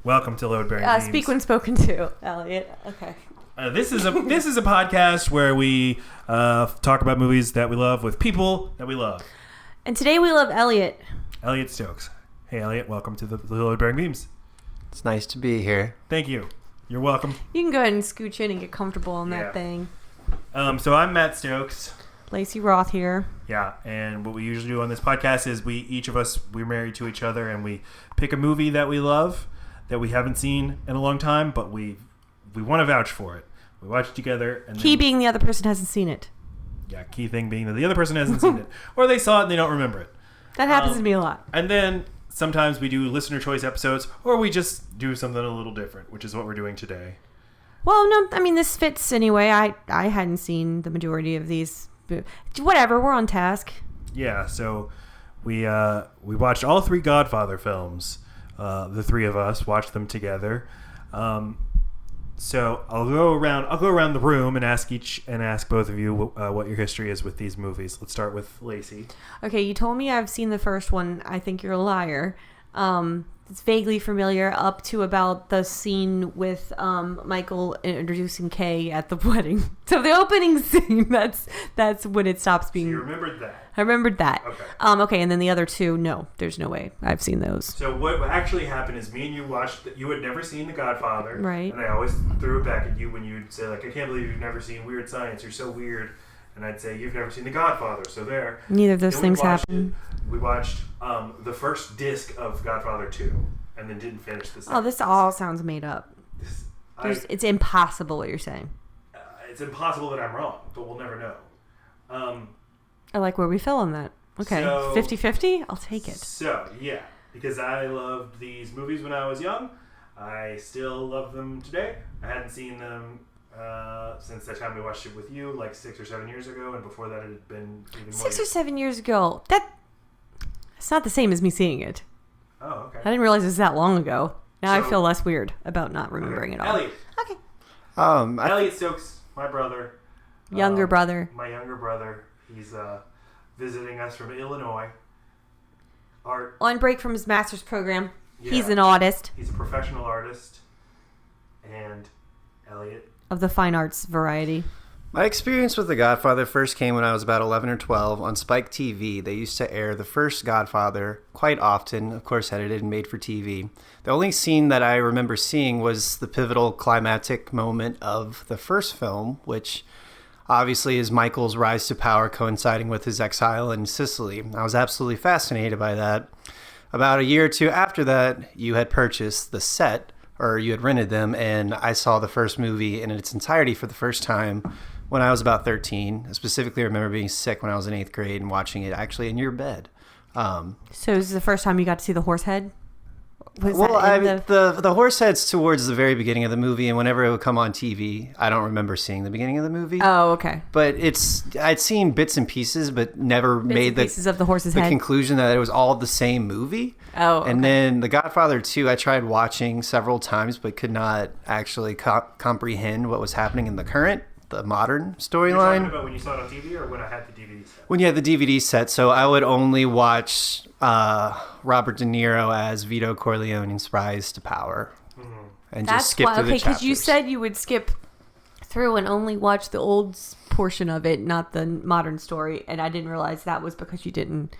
Welcome to Load Bearing Memes. Speak when spoken to, Elliot. Okay. This is a podcast where we talk about movies that we love with people that we love. And today we love Elliot. Elliot Stokes. Hey, Elliot. Welcome to the Load Bearing Memes. It's nice to be here. Thank you. You're welcome. You can go ahead and scooch in and get comfortable on that thing. So I'm Matt Stokes. Lacey Roth here. Yeah, and what we usually do on this podcast is we're married to each other, and we pick a movie that we love that we haven't seen in a long time, but we want to vouch for it. We watch it together. And key being the other person hasn't seen it. Yeah, key thing being that the other person hasn't seen it, or they saw it and they don't remember it. That happens to me a lot. And then sometimes we do listener choice episodes, or we just do something a little different, which is what we're doing today. Well, no, I mean, this fits anyway. I hadn't seen the majority of these. Whatever, we're on task. Yeah, so we watched all three Godfather films. The three of us watched them together. So I'll go around the room and ask both of you what your history is with these movies. Let's start with Lacey. Okay, you told me I've seen the first one. I think you're a liar. It's vaguely familiar up to about the scene with Michael introducing Kay at the wedding. So the opening scene, that's when it stops being... So you remembered that? I remembered that. Okay. Okay, and then the other two, no, there's no way I've seen those. So what actually happened is me and you watched... You had never seen The Godfather. Right. And I always threw it back at you when you'd say, like, I can't believe you've never seen Weird Science. You're so weird. And I'd say, you've never seen The Godfather. So there. Neither of those things happen. We watched the first disc of Godfather 2 and then didn't finish the second. Oh, this all sounds made up. It's impossible what you're saying. It's impossible that I'm wrong, but we'll never know. I like where we fell on that. Okay, so, 50-50? I'll take it. So, yeah, because I loved these movies when I was young. I still love them today. I hadn't seen them since that time we watched it with you, like 6 or 7 years ago, and before that it had been even more. 6 or 7 years ago. It's not the same as me seeing it. Oh, okay. I didn't realize it was that long ago. Now I feel less weird about not remembering it all. Elliot. Okay. Elliot Stokes, my brother. Younger brother. My younger brother. He's visiting us from Illinois. On break from his master's program. Yeah. He's an artist. He's a professional artist. And Elliot. Of the fine arts variety. My experience with The Godfather first came when I was about 11 or 12 on Spike TV. They used to air the first Godfather quite often, of course edited and made for TV. The only scene that I remember seeing was the pivotal climactic moment of the first film, which obviously is Michael's rise to power coinciding with his exile in Sicily. I was absolutely fascinated by that. About a year or two after that, you had purchased the set, or you had rented them, and I saw the first movie in its entirety for the first time when I was about 13. I specifically remember being sick when I was in 8th grade and watching it actually in your bed. So this is the first time you got to see the horse head? The horse head's towards the very beginning of the movie, and whenever it would come on TV, I don't remember seeing the beginning of the movie. Oh, okay. But I'd seen bits and pieces, but never made the pieces of the horse's head. Conclusion that it was all the same movie. Oh, okay. And then The Godfather 2, I tried watching several times, but could not actually comprehend what was happening in the modern storyline. You're talking about when you saw it on TV or when I had the DVD set? When you had the DVD set, so I would only watch Robert De Niro as Vito Corleone's rise to power, and just skip through the chapters. Because you said you would skip through and only watch the old portion of it, not the modern story, and I didn't realize that was because you didn't.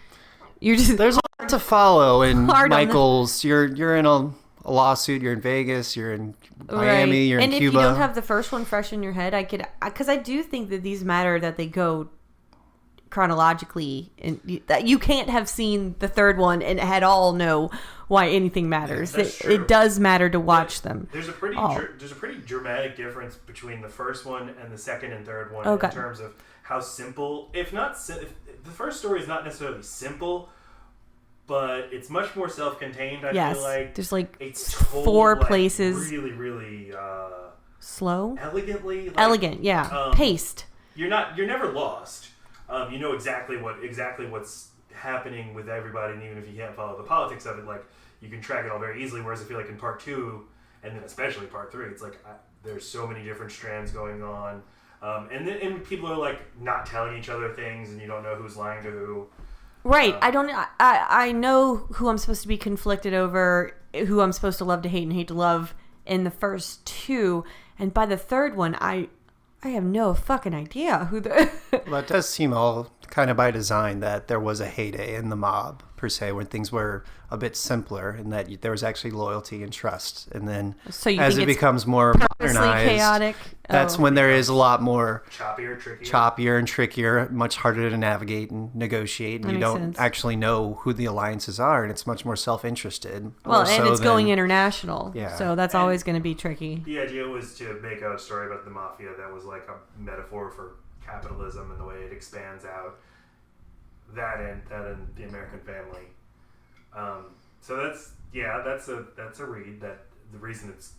There's a lot to follow in Michael's. You're in a lawsuit. You're in Vegas. You're in Miami. You're in Cuba. And if you don't have the first one fresh in your head, because I do think that these matter that they go chronologically, and that you can't have seen the third one and at all know why anything matters. It does matter to watch them. There's a pretty dramatic difference between the first one and the second and third one in terms of how simple, if the first story is not necessarily simple, but it's much more self-contained. I feel like there's like it's told, 4 places. Really, really slow, elegantly, elegant, yeah, paced. You're never lost. You know exactly what's happening with everybody, and even if you can't follow the politics of it, like you can track it all very easily. Whereas I feel like in Part 2, and then especially Part 3, it's like there's so many different strands going on, and people are like not telling each other things, and you don't know who's lying to who. Right. I know who I'm supposed to be conflicted over who I'm supposed to love to hate and hate to love in the first two, and by the third one, I have no fucking idea who the. Well, it does seem all kind of by design that there was a heyday in the mob, per se, when things were a bit simpler and that there was actually loyalty and trust. And then So you as think it it's becomes more purposely modernized, chaotic? that's Oh. when there is a lot more choppier, and trickier, much harder to navigate and negotiate. And That you makes don't sense. actually know who the alliances are, and it's much more self-interested. Well, more and so it's going than- international, Yeah. so that's And- always going to be tricky. The idea was to make a story about the mafia that was like a metaphor for capitalism and the way it expands out. That and the American family. So that's a read. That the reason it's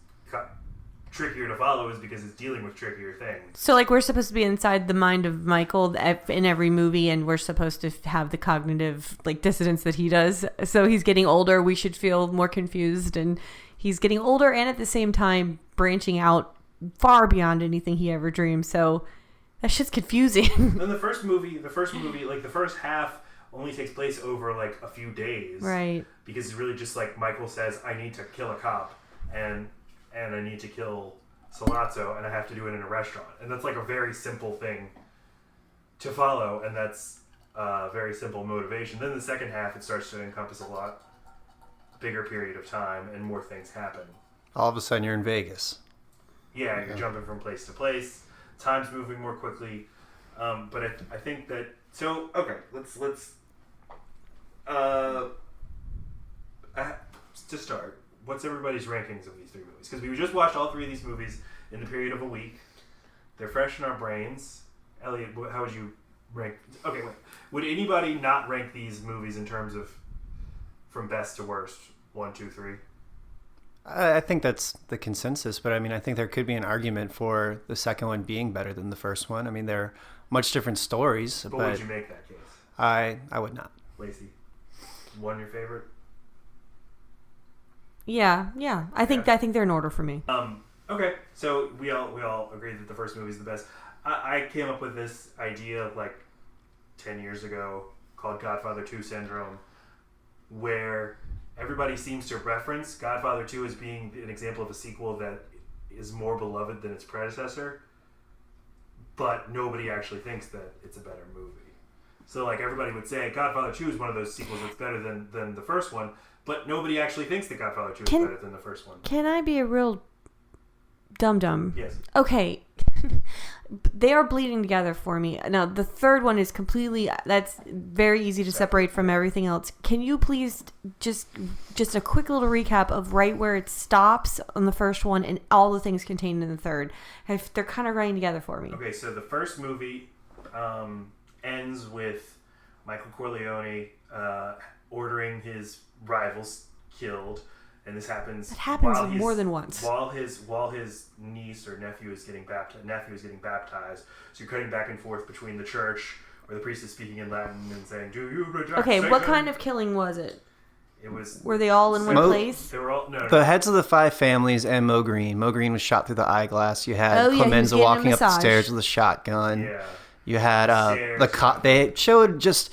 trickier to follow is because it's dealing with trickier things. So, like, we're supposed to be inside the mind of Michael in every movie, and we're supposed to have the cognitive, like, dissonance that he does. So he's getting older. We should feel more confused, and he's getting older and at the same time branching out far beyond anything he ever dreamed. So that shit's confusing. Then the first movie, like the first half only takes place over like a few days. Right. Because it's really just like Michael says, I need to kill a cop and I need to kill Sollozzo and I have to do it in a restaurant. And that's like a very simple thing to follow, and that's a very simple motivation. Then the second half, it starts to encompass a lot bigger period of time and more things happen. All of a sudden, you're in Vegas. Yeah, you're jumping from place to place. Time's moving more quickly. But I think that... So, okay, let's to start, what's everybody's rankings of these three movies? Because we just watched all three of these movies in the period of a week. They're fresh in our brains. Elliot, how would you rank... Okay, wait. Would anybody not rank these movies in terms of from best to worst? 1, 2, 3? I think that's the consensus, but I mean, I think there could be an argument for the second one being better than the first one. I mean, they're much different stories, But but would you make that case? I would not. Lacey, one your favorite? Yeah. I think they're in order for me. Okay, so we all agree that the first movie is the best. I came up with this idea like 10 years ago called Godfather II syndrome, where everybody seems to reference Godfather 2 as being an example of a sequel that is more beloved than its predecessor, but nobody actually thinks that it's a better movie. So like everybody would say Godfather 2 is one of those sequels that's better than the first one, but nobody actually thinks that Godfather 2 is better than the first one. Can I be a real dum-dum? Yes. Okay. They are bleeding together for me. Now, the third one is completely... That's very easy to separate from everything else. Can you please just a quick little recap of right where it stops on the first one and all the things contained in the third? They're kind of running together for me. Okay, so the first movie ends with Michael Corleone ordering his rivals killed, and this happens. It happens more than once. While his niece or nephew is getting baptized. So you're cutting back and forth between the church, where the priest is speaking in Latin and saying, "Do you reject Okay, Satan?" what kind of killing was it? It was. Were they all in one place? They were all no. The heads of the five families and Mo Green. Mo Green was shot through the eyeglass. You had Oh, yeah, he was Clemenza getting a walking up the massage. stairs with a shotgun. Yeah. You had Stairs. the cop. They showed just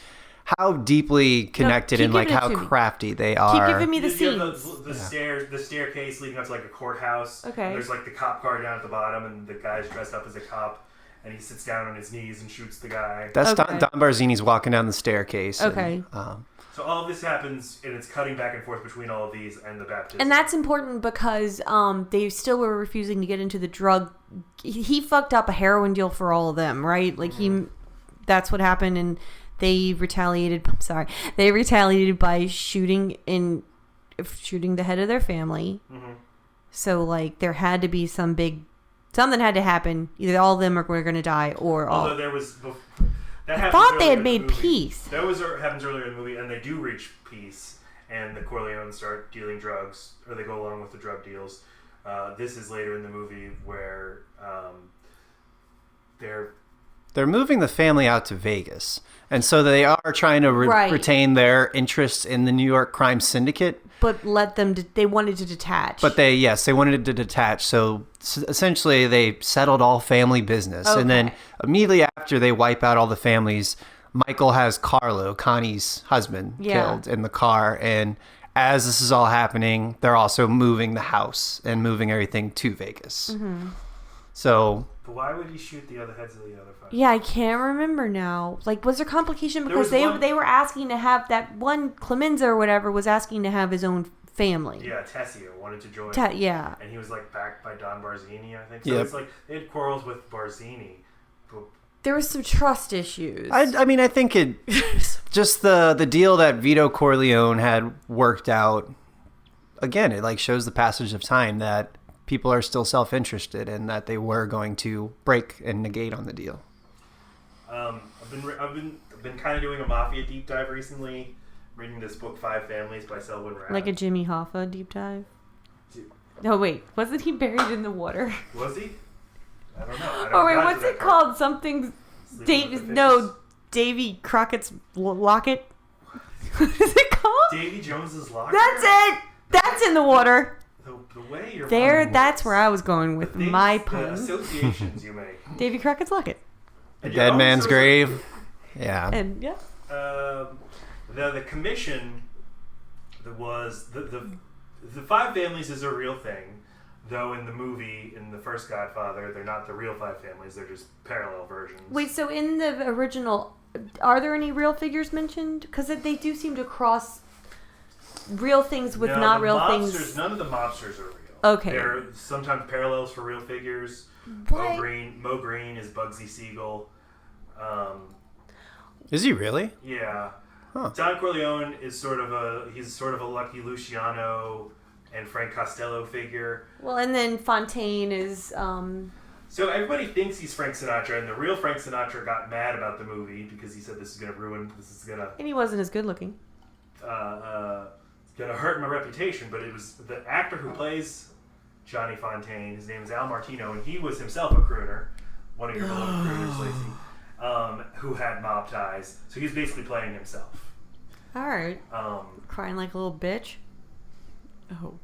how deeply connected keep and like giving it how to me. crafty they are. Keep giving me the You have scenes. the staircase leading up to like a courthouse. Okay. And there's like the cop car down at the bottom, and the guy's dressed up as a cop, and he sits down on his knees and shoots the guy. That's Okay. Don Barzini's walking down the staircase. Okay. And, So all of this happens, and it's cutting back and forth between all of these and the baptism. And that's important because they still were refusing to get into the drug. He fucked up a heroin deal for all of them, right? Like that's what happened, and they retaliated. I'm sorry, they retaliated by shooting the head of their family. Mm-hmm. So like there had to be something had to happen. Either all of them are going to die, or all. Although there was. That I happens thought they earlier had in the made movie. peace. That happens earlier in the movie, and they do reach peace, and the Corleones start dealing drugs, or they go along with the drug deals. This is later in the movie where they're moving the family out to Vegas, and so they are trying to Right. retain their interests in the New York crime syndicate. But let them. They wanted to detach. But they wanted to detach. So essentially, they settled all family business, and then Okay. immediately after they wipe out all the families, Michael has Carlo, Connie's husband, Yeah. killed in the car, and as this is all happening, they're also moving the house and moving everything to Vegas. Mm-hmm. So, But why would he shoot the other heads of the other 5? Yeah, I can't remember now. Like, was there complication because they were asking to have that one Clemenza or whatever was asking to have his own family. Yeah, Tessio wanted to join. Yeah. And he was like backed by Don Barzini, I think. So Yep. it's like they had quarrels with Barzini. There was some trust issues. I mean, I think it just the deal that Vito Corleone had worked out. Again, it like shows the passage of time that people are still self-interested and that they were going to break and negate on the deal. I've been kind of doing a mafia deep dive recently, reading this book Five Families by Selwyn Rabb. Like a Jimmy Hoffa deep dive. No, wait, wasn't he buried in the water? Was he? I don't know. Oh wait, what's it called? Something. Davy Crockett's locket. What is it called? Davy Jones's locker. That's it. That's in the water. The way you're there. That's where I was going with my the pun. associations you make. Davy Crockett's locket. A dead man's grave. Yeah. And yeah. The commission that was the Five Families is a real thing. Though in the movie, in the first Godfather, they're not the real 5 families, they're just parallel versions. Wait, so in the original, are there any real figures mentioned? Because they do seem to cross real things with not real things. None of the mobsters are real. Okay. There are sometimes parallels for real figures. What? Mo Green is Bugsy Siegel. Is he really? Yeah. Huh. Don Corleone is sort of a Lucky Luciano and Frank Costello figure. Well, and then Fontaine is... So everybody thinks he's Frank Sinatra, and the real Frank Sinatra got mad about the movie because he said this is going to And he wasn't as good looking. It's going to hurt my reputation, but it was the actor who plays Johnny Fontaine, his name is Al Martino, and he was himself a crooner, one of your beloved crooners, Lacey, who had mob ties. So he's basically playing himself. All right. Crying like a little bitch. Oh.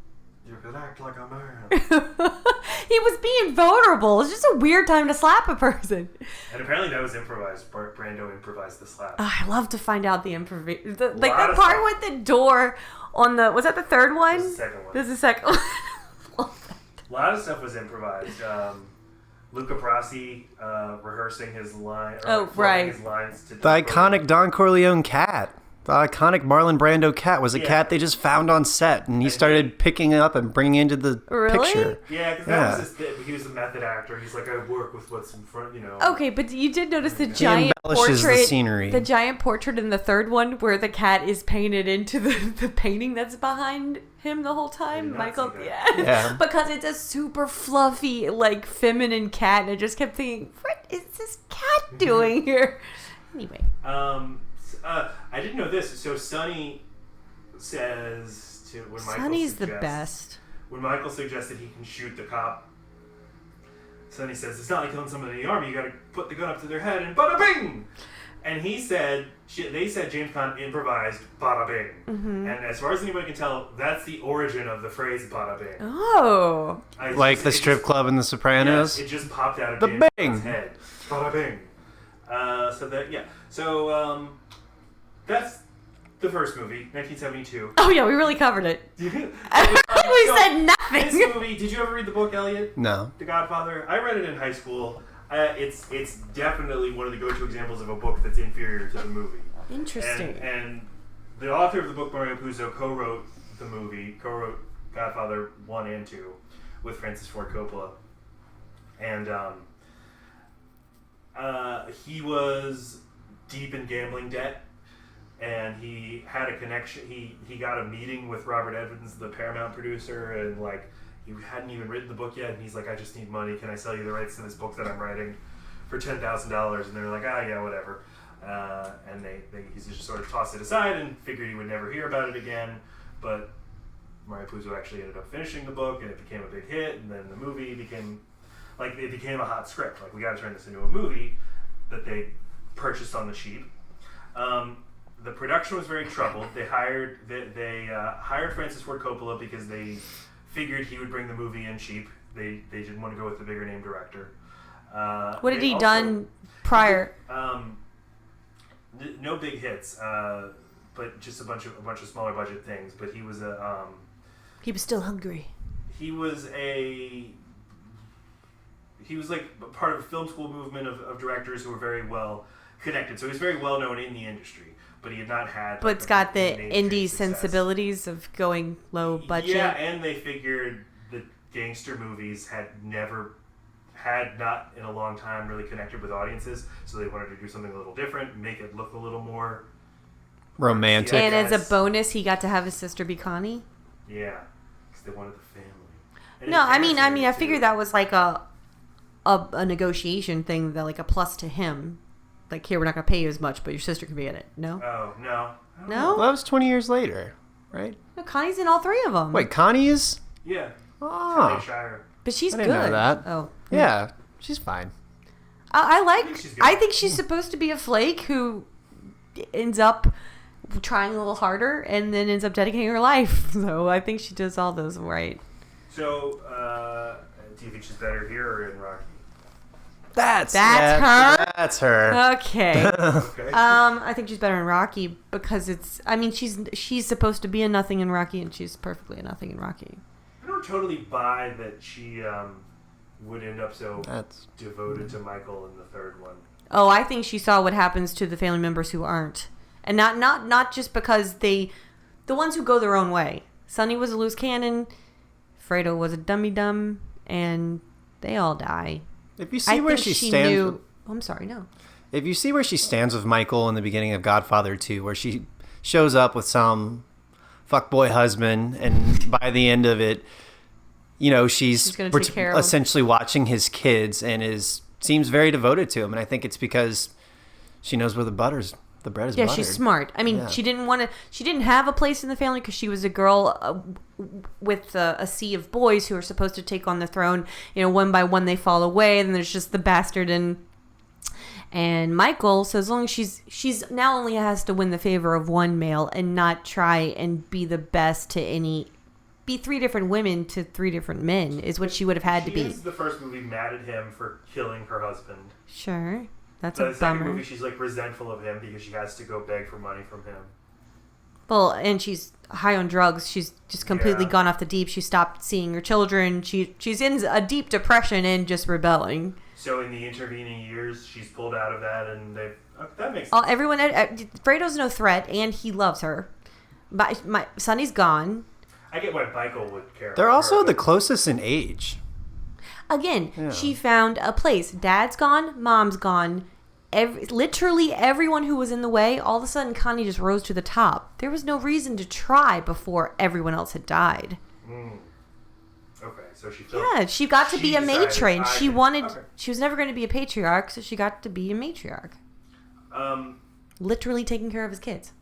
You could act like a man. He was being vulnerable. It's just a weird time to slap a person. And apparently that was improvised. Brando improvised the slap. I love to find out the improvisation. Like the part with the door on the... Was that the third one? This is the second one. This is the second one. A lot of stuff was improvised. Luca Brasi rehearsing his line. Right. His lines to The iconic Don Corleone cat. The iconic Marlon Brando cat was a cat they just found on set, and he started picking it up and bringing it into the picture. Yeah, because that was his thing. He was a method actor. He's like, I work with what's in front, you know. Okay, but you did notice the giant embellishes portrait, the scenery. The giant portrait in the third one, where the cat is painted into the painting that's behind him the whole time. Michael, yeah, because it's a super fluffy, like feminine cat, and I just kept thinking, what is this cat doing here? Anyway, I didn't know this. So Sonny says to when Michael Sonny's the best. When Michael suggested he can shoot the cop, Sonny says it's not like killing someone in the army. You got to put the gun up to their head and bada bing. And he said, they said James Caan improvised bada bing. Mm-hmm. And as far as anybody can tell, that's the origin of the phrase bada bing. Oh, like the strip club in The Sopranos. Yeah, it just popped out of the James bing. Caan's head. Bada bing. So that's the first movie, 1972. Oh yeah, we really covered it. We said nothing. This movie, did you ever read the book, Elliot? No. The Godfather? I read it in high school. It's definitely one of the go-to examples of a book that's inferior to the movie. Interesting. And the author of the book, Mario Puzo, co-wrote Godfather 1 and 2 with Francis Ford Coppola. And he was deep in gambling debt. And he had a connection. He got a meeting with Robert Evans, the Paramount producer, and like he hadn't even written the book yet. And he's like, "I just need money. Can I sell you the rights to this book that I'm writing for $10,000?" And they're like, yeah, whatever." And he just sort of tossed it aside and figured he would never hear about it again. But Mario Puzo actually ended up finishing the book, and it became a big hit. And then the movie became a hot script. Like, we got to turn this into a movie that they purchased on the cheap. The production was very troubled. They hired Francis Ford Coppola because they figured he would bring the movie in cheap. They didn't want to go with the bigger name director. What had he done prior? No big hits. but just a bunch of smaller budget things. But he was He was still hungry. he was like part of a film school movement of directors who were very well connected. So he was very well known in the industry, but he had not had. But it's got the mainstream indie success. sensibilities of going low budget. Yeah, and they figured that gangster movies had not in a long time really connected with audiences, so they wanted to do something a little different, make it look a little more romantic. And as a bonus, he got to have his sister be Connie. Yeah, because they wanted the family. And No, his parents I did mean, it I too. figured that was like a negotiation thing, that like a plus to him. Like, here, we're not going to pay you as much, but your sister can be in it. No? Oh, no. I don't No? know. Well, that was 20 years later, right? No, Connie's in all three of them. Wait, Connie is? Yeah. Oh. Connie Shire. But she's I good. didn't know that. Oh. Yeah, she's fine. I think she's supposed to be a flake who ends up trying a little harder and then ends up dedicating her life. So I think she does all those right. So, do you think she's better here or in Rocky? That's her? That's her. Okay. Okay. I think she's better in Rocky because she's supposed to be a nothing in Rocky, and she's perfectly a nothing in Rocky. I don't totally buy that she would end up so devoted to Michael in the third one. Oh, I think she saw what happens to the family members who aren't. And not just because the ones who go their own way. Sonny was a loose cannon, Fredo was a dummy-dum, and they all die. If you see where she stands... I'm sorry, no. If you see where she stands with Michael in the beginning of Godfather 2, where she shows up with some fuckboy husband, and by the end of it, you know, she's gonna take care of him. essentially watching his kids and seems very devoted to him. And I think it's because she knows where the bread is buttered. Yeah, she's smart. I mean, Yeah. she didn't have a place in the family because she was a girl with a sea of boys who are supposed to take on the throne. You know, one by one they fall away, and there's just the bastard and Michael. So as long as she's now only has to win the favor of one male and not try and be the best to be three different women to three different men is what she would have had to be. She is the first movie mad at him for killing her husband. Sure. That's The a second bummer. movie, she's like resentful of him because she has to go beg for money from him. Well, and she's high on drugs. She's just completely gone off the deep. She stopped seeing her children. She's in a deep depression and just rebelling. So in the intervening years, she's pulled out of that, and that makes All everyone, Fredo's no threat, and he loves her. But my Sonny's gone. I get why Michael would care. They're about also her, the but- closest in age. Again, Yeah. she found a place. Dad's gone. Mom's gone. Literally everyone who was in the way, all of a sudden Connie just rose to the top. There was no reason to try before everyone else had died. Okay, so she felt. Yeah, she got to be a decided, matron. I She can- wanted. okay. She was never going to be a patriarch, so she got to be a matriarch. Literally taking care of his kids.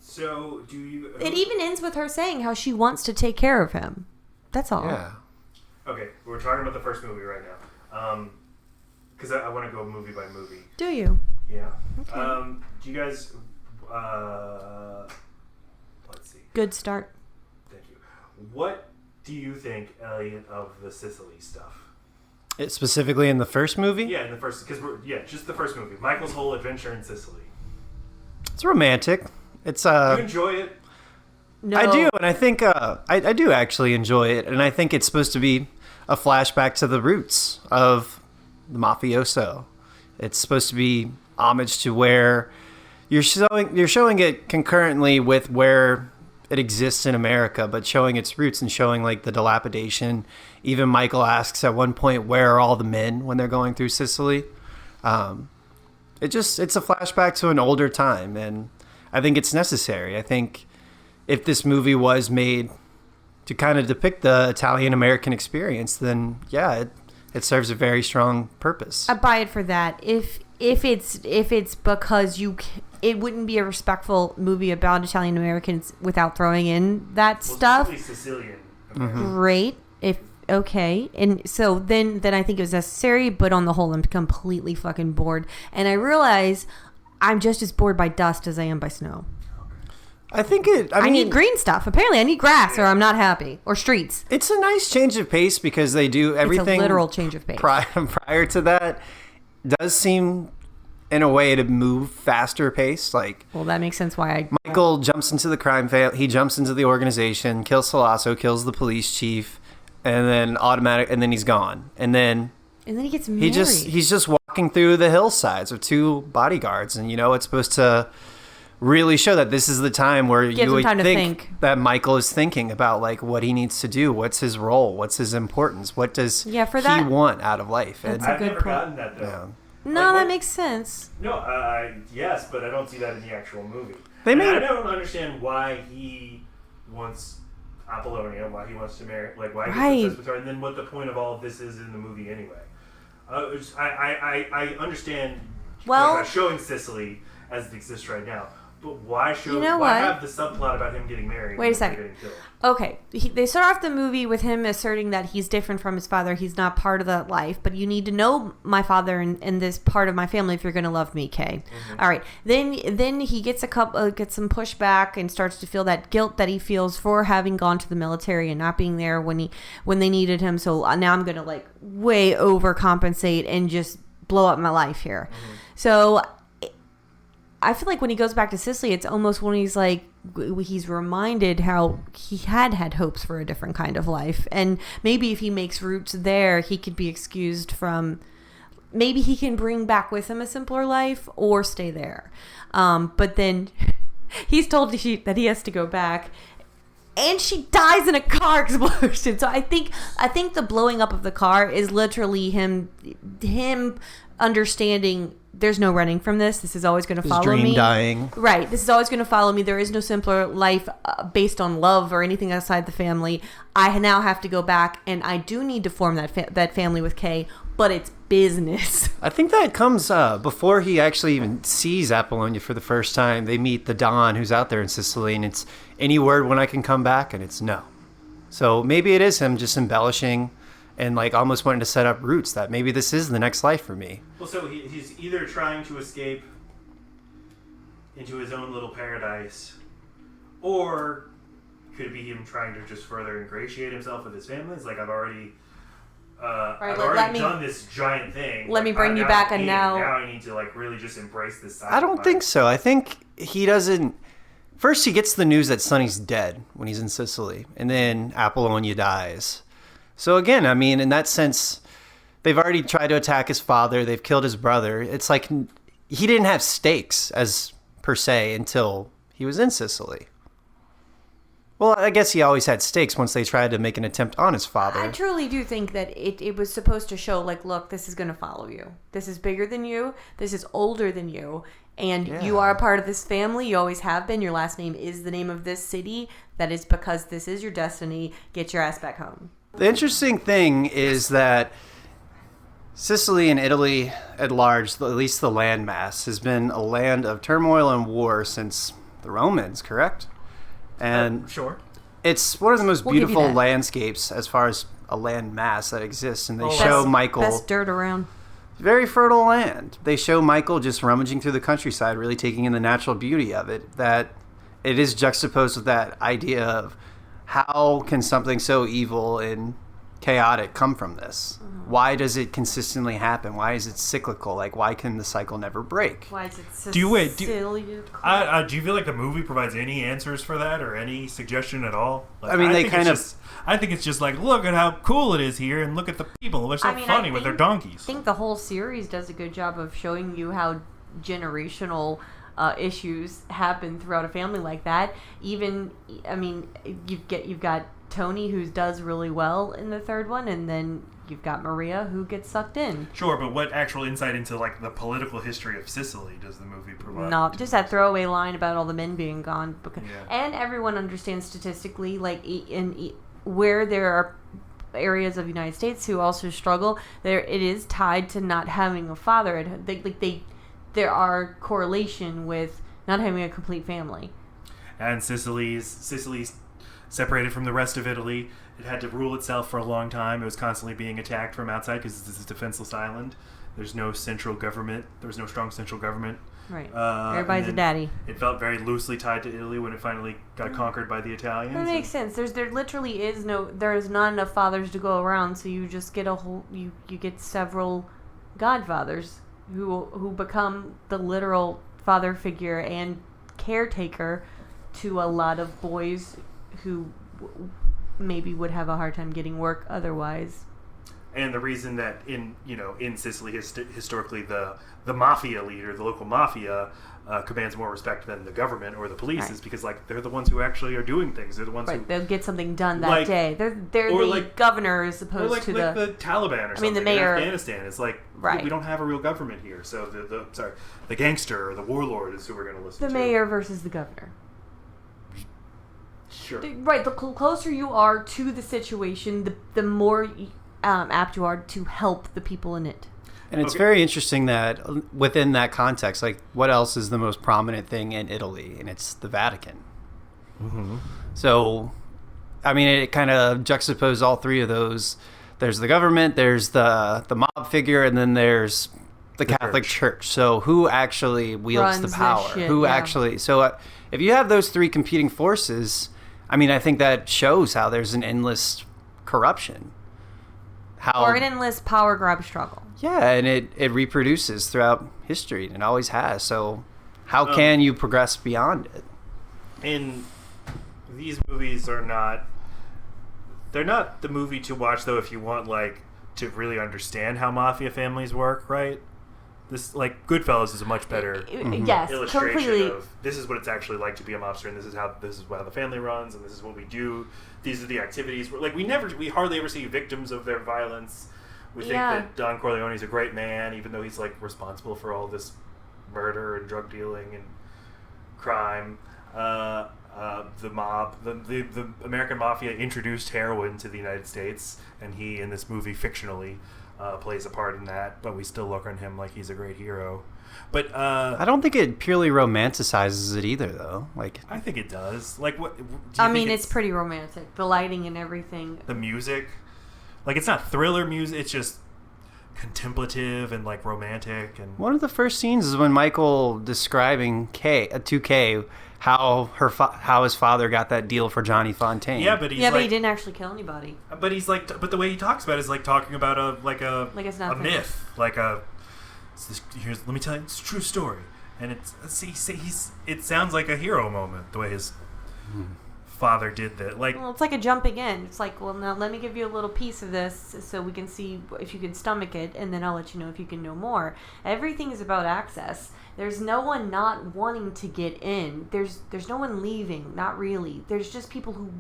So do you? It even ends with her saying how she wants to take care of him. That's all. Yeah. Okay, we're talking about the first movie right now, because I want to go movie by movie. Do you? Yeah. Okay. Do you guys? Let's see. Good start. Thank you. What do you think, Elliot, of the Sicily stuff? Specifically in the first movie? Yeah, in the first, just the first movie. Michael's whole adventure in Sicily. It's romantic. It's Do you enjoy it? No. I do, and I think I do actually enjoy it, and I think it's supposed to be a flashback to the roots of the mafioso. It's supposed to be homage to where you're showing it concurrently with where it exists in America, but showing its roots and showing like the dilapidation. Even Michael asks at one point, "Where are all the men?" when they're going through Sicily. It's a flashback to an older time, and I think it's necessary. I think if this movie was made to kind of depict the Italian-American experience, then yeah, it serves a very strong purpose. I buy it for that. If it's because it wouldn't be a respectful movie about Italian Americans without throwing in that stuff. Sicilian. Great. Okay, and so then I think it was necessary, but on the whole, I'm completely fucking bored, and I realize I'm just as bored by dust as I am by snow. I think it. I mean, need green stuff. Apparently, I need grass, or I'm not happy, or streets. It's a nice change of pace because they do everything. It's a literal change of pace. Prior to that, does seem in a way to move faster pace. Like, Well, that makes sense why I... Michael jumps into the crime he jumps into the organization, kills Salasso, kills the police chief, and then he's gone. And then he gets married. he's just walking through the hillsides with 2 bodyguards, and it's supposed to really show that this is the time where you would think that Michael is thinking about like what he needs to do, what's his role, what's his importance, what does he want out of life. That's I've never gotten that though. Yeah. No, that makes sense. No, yes, but I don't see that in the actual movie. I don't understand why he wants Apollonia, why he wants to marry, like why he's obsessed with her, and then what the point of all of this is in the movie anyway. I understand showing Sicily as it exists right now. But why have the subplot about him getting married? Wait a second. Okay, they start off the movie with him asserting that he's different from his father. He's not part of that life, but you need to know my father and this part of my family if you're going to love me, Kay. Mm-hmm. All right. Then he gets gets some pushback and starts to feel that guilt that he feels for having gone to the military and not being there when they needed him. So now I'm going to like way overcompensate and just blow up my life here. Mm-hmm. So I feel like when he goes back to Sicily, it's almost when he's reminded how he had hopes for a different kind of life. And maybe if he makes roots there, he could be excused from, maybe he can bring back with him a simpler life or stay there. But then he's told that he has to go back, and she dies in a car explosion. So I think the blowing up of the car is literally him understanding there's no running from this. This is always going to follow me. His dream dying. Right. This is always going to follow me. There is no simpler life based on love or anything outside the family. I now have to go back, and I do need to form that family with Kay, but it's business. I think that comes before he actually even sees Apollonia for the first time. They meet the Don who's out there in Sicily, and it's any word when I can come back, and it's no. So maybe it is him just embellishing and like almost wanting to set up roots that maybe this is the next life for me. Well, so he's either trying to escape into his own little paradise, or could it be him trying to just further ingratiate himself with his family? It's like, I've already done this giant thing. Let me bring you back, and now I need to like really just embrace this side. I don't think so. I think he doesn't. First, he gets the news that Sonny's dead when he's in Sicily, and then Apollonia dies. So again, I mean, in that sense, they've already tried to attack his father. They've killed his brother. It's like he didn't have stakes as per se until he was in Sicily. Well, I guess he always had stakes once they tried to make an attempt on his father. I truly do think that it was supposed to show, like, look, this is going to follow you. This is bigger than you. This is older than you. And you are a part of this family. You always have been. Your last name is the name of this city. That is because this is your destiny. Get your ass back home. The interesting thing is that Sicily and Italy at large, at least the landmass, has been a land of turmoil and war since the Romans, correct? And sure. It's one of the most beautiful landscapes as far as a land mass that exists. And they show Michael... Best dirt around. Very fertile land. They show Michael just rummaging through the countryside, really taking in the natural beauty of it. That it is juxtaposed with that idea of how can something so evil and chaotic come from this? Mm-hmm. Why does it consistently happen? Why is it cyclical? Like, why can the cycle never break? Why is it so do you feel like the movie provides any answers for that or any suggestion at all? Like, I mean, I think it's just like, look at how cool it is here and look at the people. They're so funny with their donkeys. I think the whole series does a good job of showing you how generational issues happen throughout a family like that. Even, I mean, you've got Tony, who does really well in the third one, and then you've got Maria, who gets sucked in. Sure, but what actual insight into like the political history of Sicily does the movie provide? No, just that throwaway line about all the men being gone. And everyone understands statistically, like where there are areas of the United States who also struggle, it is tied to not having a father. There are correlation with not having a complete family. And Sicily's separated from the rest of Italy. It had to rule itself for a long time. It was constantly being attacked from outside because this is a defenseless island. There's no central government. There was no strong central government. Right. Everybody's a daddy. It felt very loosely tied to Italy when it finally got conquered by the Italians. That makes sense. There literally is there's not enough fathers to go around, so you just get you get several godfathers. who become the literal father figure and caretaker to a lot of boys who maybe would have a hard time getting work otherwise. And the reason that in Sicily historically the mafia leader, the local mafia, commands more respect than the government or the police is because they're the ones who actually are doing things. They're the ones who they'll get something done that day. They're the governor as opposed to the Taliban or something. The mayor in Afghanistan. It's we don't have a real government here. So the gangster or the warlord is who we're going to listen to. The mayor versus the governor. Sure. Right. The closer you are to the situation, the more apt you are to help the people in it. And it's very interesting that within that context, what else is the most prominent thing in Italy? And it's the Vatican. Mm-hmm. So, it kind of juxtaposes all three of those. There's the government, there's the mob figure, and then there's the Catholic Church. So who actually wields the power? Actually? So if you have those three competing forces, I think that shows how there's an endless corruption. Or an endless power grab struggle. Yeah, and it reproduces throughout history, and it always has. So how can you progress beyond it? And these movies are not the movie to watch, though, if you want to really understand how mafia families work, right? This Goodfellas is a much better illustration completely. Of this is what it's actually like to be a mobster, and this is how the family runs, and this is what we do. These are the activities. We hardly ever see victims of their violence. We think that Don Corleone is a great man, even though he's responsible for all this murder and drug dealing and crime. The mob, the American mafia introduced heroin to the United States, and he, in this movie, fictionally plays a part in that. But we still look on him like he's a great hero. But I don't think it purely romanticizes it either, though. I think it does. What? It's pretty romantic. The lighting and everything. The music, it's not thriller music. It's just contemplative and romantic. And one of the first scenes is when Michael describing to Kay how his father got that deal for Johnny Fontaine. Yeah, but he didn't actually kill anybody. But he's but the way he talks about it is talking about a it's a myth, let me tell you, it's a true story, and it sounds like a hero moment the way his father did that. Well, it's like a jumping in. It's now let me give you a little piece of this so we can see if you can stomach it, and then I'll let you know if you can know more. Everything is about access. There's no one not wanting to get in. There's no one leaving. Not really. There's just people who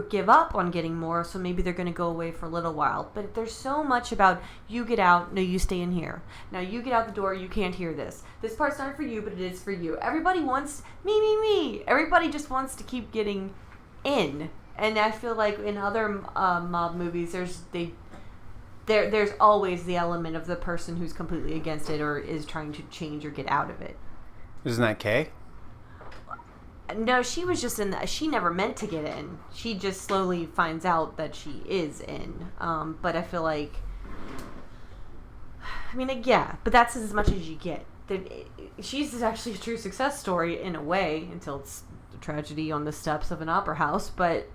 give up on getting more, so maybe they're going to go away for a little while. But there's so much about you get out, no, you stay in here. Now you get out the door, you can't hear this. This part's not for you, but it is for you. Everybody wants me. Everybody just wants to keep getting in. And I feel like in other mob movies, there's always the element of the person who's completely against it or is trying to change or get out of it. Isn't that Kay? No, she was just in that. She never meant to get in. She just slowly finds out that she is in. But I feel like, but that's as much as you get. She's actually a true success story in a way until it's a tragedy on the steps of an opera house. But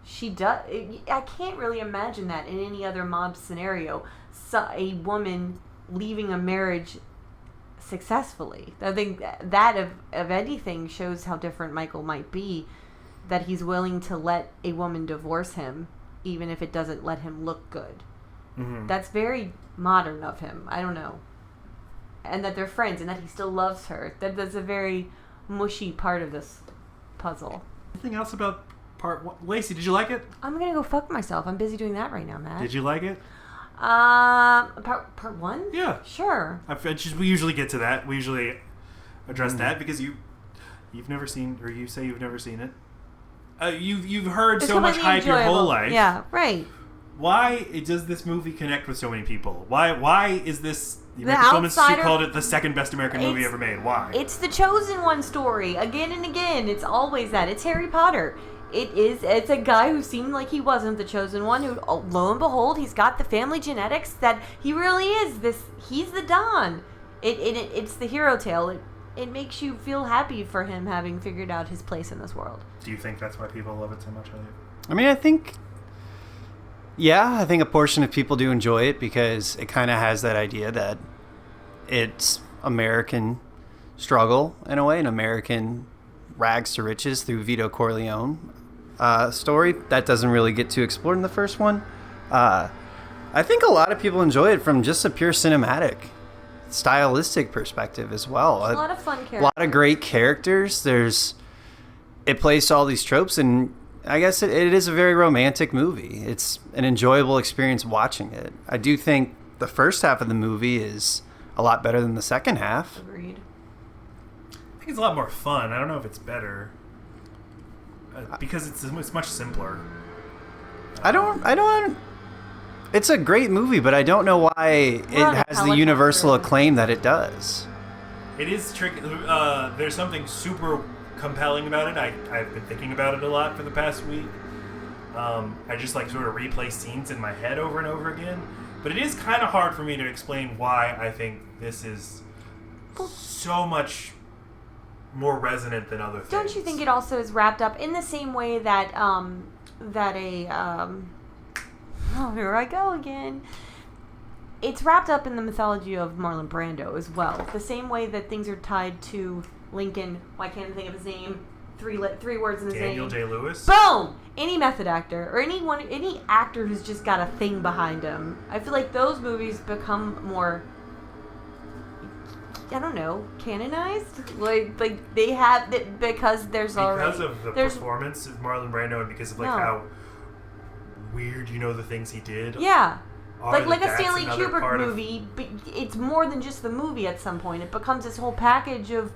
she does. I can't really imagine that in any other mob scenario. A woman leaving a marriage successfully. I think that of anything shows how different Michael might be, that he's willing to let a woman divorce him even if it doesn't let him look good. Mm-hmm. That's very modern of him. I don't know. And that they're friends and that he still loves her. That's a very mushy part of this puzzle. Anything else about part one? Lacey, did you like it? I'm gonna go fuck myself. I'm busy doing that right now, Matt. Did you like it? Part one? Yeah. Sure. We usually get to that. We usually address that because you've never seen, or you say you've never seen it. You've heard so much hype your whole life. Yeah, right. Why does this movie connect with so many people? Why is this... The Outsider... called it the second best American movie ever made. Why? It's the chosen one story. Again and again. It's always that. It's Harry Potter. It's a guy who seemed like he wasn't the chosen one, who, lo and behold, he's got the family genetics that he really is. He's the Don. It's the hero tale. It makes you feel happy for him having figured out his place in this world. Do you think that's why people love it so much, Elliot? I think a portion of people do enjoy it because it kind of has that idea that it's American struggle in a way, an American rags to riches through Vito Corleone story that doesn't really get too explored in the first one. I think a lot of people enjoy it from just a pure cinematic, stylistic perspective as well. A lot of fun characters. A lot of great characters. It plays to all these tropes, and I guess it is a very romantic movie. It's an enjoyable experience watching it. I do think the first half of the movie is a lot better than the second half. Agreed. I think it's a lot more fun. I don't know if it's better because it's much simpler. I don't. It's a great movie, but I don't know why it has the universal acclaim that it does. It is tricky. There's something super compelling about it. I've been thinking about it a lot for the past week. I just sort of replay scenes in my head over and over again. But it is kind of hard for me to explain why I think this is so much more resonant than other things. Don't you think it also is wrapped up in the same way that oh, here I go again. It's wrapped up in the mythology of Marlon Brando as well. The same way that things are tied to Lincoln. Why can't I think of his name? Three words in his Daniel name. Day-Lewis? Boom! Any method actor or any actor who's just got a thing behind him. I feel like those movies become more, I don't know, canonized. Like they have because there's already because of the performance of Marlon Brando and because of how weird the things he did. Yeah. Like a that's Stanley another Kubrick movie, it's more than just the movie at some point. It becomes this whole package of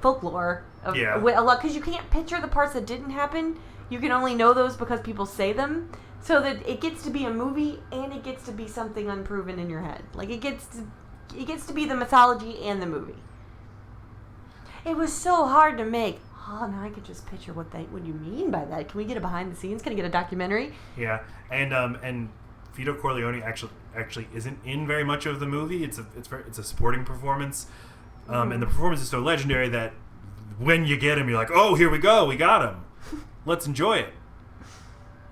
folklore. Yeah. Because you can't picture the parts that didn't happen. You can only know those because people say them. So that it gets to be a movie and it gets to be something unproven in your head. It gets to be the mythology and the movie. It was so hard to make. Oh, now I could just picture what you mean by that. Can we get a behind the scenes? Can I get a documentary? Yeah, and Vito Corleone actually isn't in very much of the movie. It's a supporting performance, and the performance is so legendary that when you get him, you're like, oh, here we go, we got him. Let's enjoy it.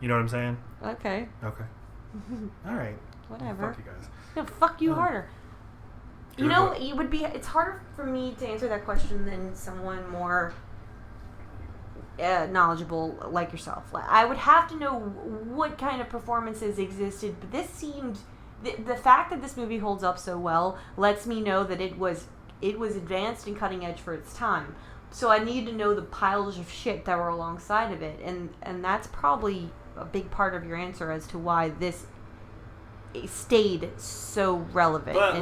You know what I'm saying? Okay. Okay. All right. Whatever. Fuck you guys. No, fuck you harder. It's harder for me to answer that question than someone more knowledgeable like yourself. I would have to know what kind of performances existed, but this seemed the fact that this movie holds up so well lets me know that it was advanced and cutting edge for its time. So I need to know the piles of shit that were alongside of it, and that's probably a big part of your answer as to why this stayed so relevant. But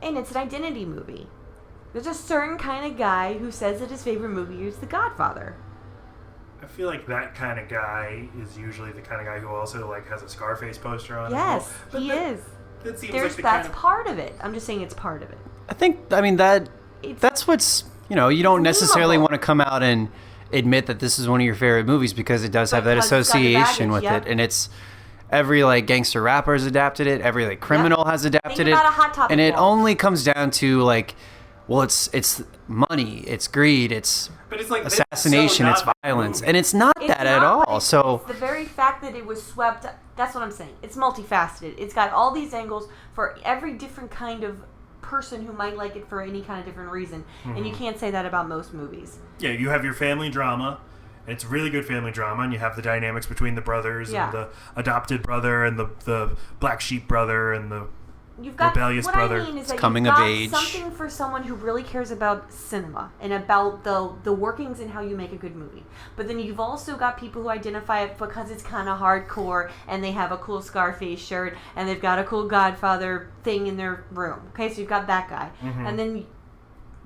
and it's an identity movie. There's a certain kind of guy who says that his favorite movie is The Godfather. I feel like that kind of guy is usually the kind of guy who also has a Scarface poster on. Yes, but he is. That seems That's part of it. I'm just saying it's part of it. That's what's, you don't necessarily want to come out and admit that this is one of your favorite movies because it does have that association with it, and it's every gangster rapper has adapted it, every criminal has adapted Think about a Hot Topic and it wall. only comes down to well, it's money, it's greed, it's assassination, it's violence, and it's not that at all. So it's the very fact that it was swept. That's what I'm saying. It's multifaceted. It's got all these angles for every different kind of person who might like it for any kind of different reason, and you can't say that about most movies. Yeah, you have your family drama, and it's really good family drama, and you have the dynamics between the brothers and the adopted brother and the black sheep brother and the rebellious brother. I mean is that coming you've of got age. something for someone who really cares about cinema and about the workings and how you make a good movie. But then you've also got people who identify it because it's kind of hardcore and they have a cool Scarface shirt and they've got a cool Godfather thing in their room. Okay, so you've got that guy. And then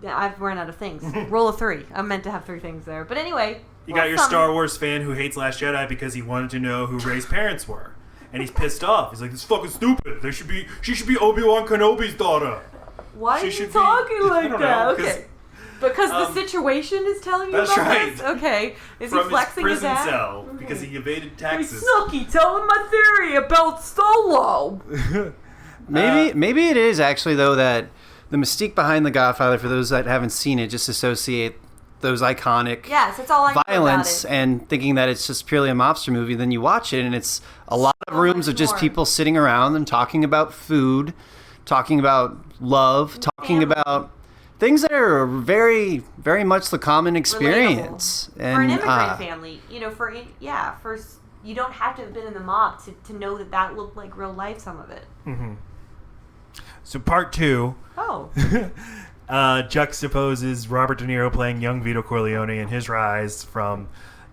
I've run out of things. Roll of 3. I'm meant to have 3 things there. But anyway. You got your Star Wars fan who hates Last Jedi because he wanted to know who Rey's parents were. And he's pissed off. He's like, "This is fucking stupid. She should be Obi-Wan Kenobi's daughter." Why are you talking like that? Okay. Because the situation is telling you that's about right. this? Okay. Is From he flexing his prison his ass? cell because he evaded taxes. Hey, Snooky, tell him my theory about Solo. maybe it is actually, though, that the mystique behind The Godfather, for those that haven't seen it, just associate those iconic that's all I know violence about it. and thinking that it's just purely a mobster movie. Then you watch it and it's a lot of rooms of just more. people sitting around and talking about food, talking about love, talking about things that are very, very much the common experience. And, for an immigrant family, for you don't have to have been in the mob to know that looked like real life, some of it. Mm-hmm. So Part 2 juxtaposes Robert De Niro playing young Vito Corleone and his rise from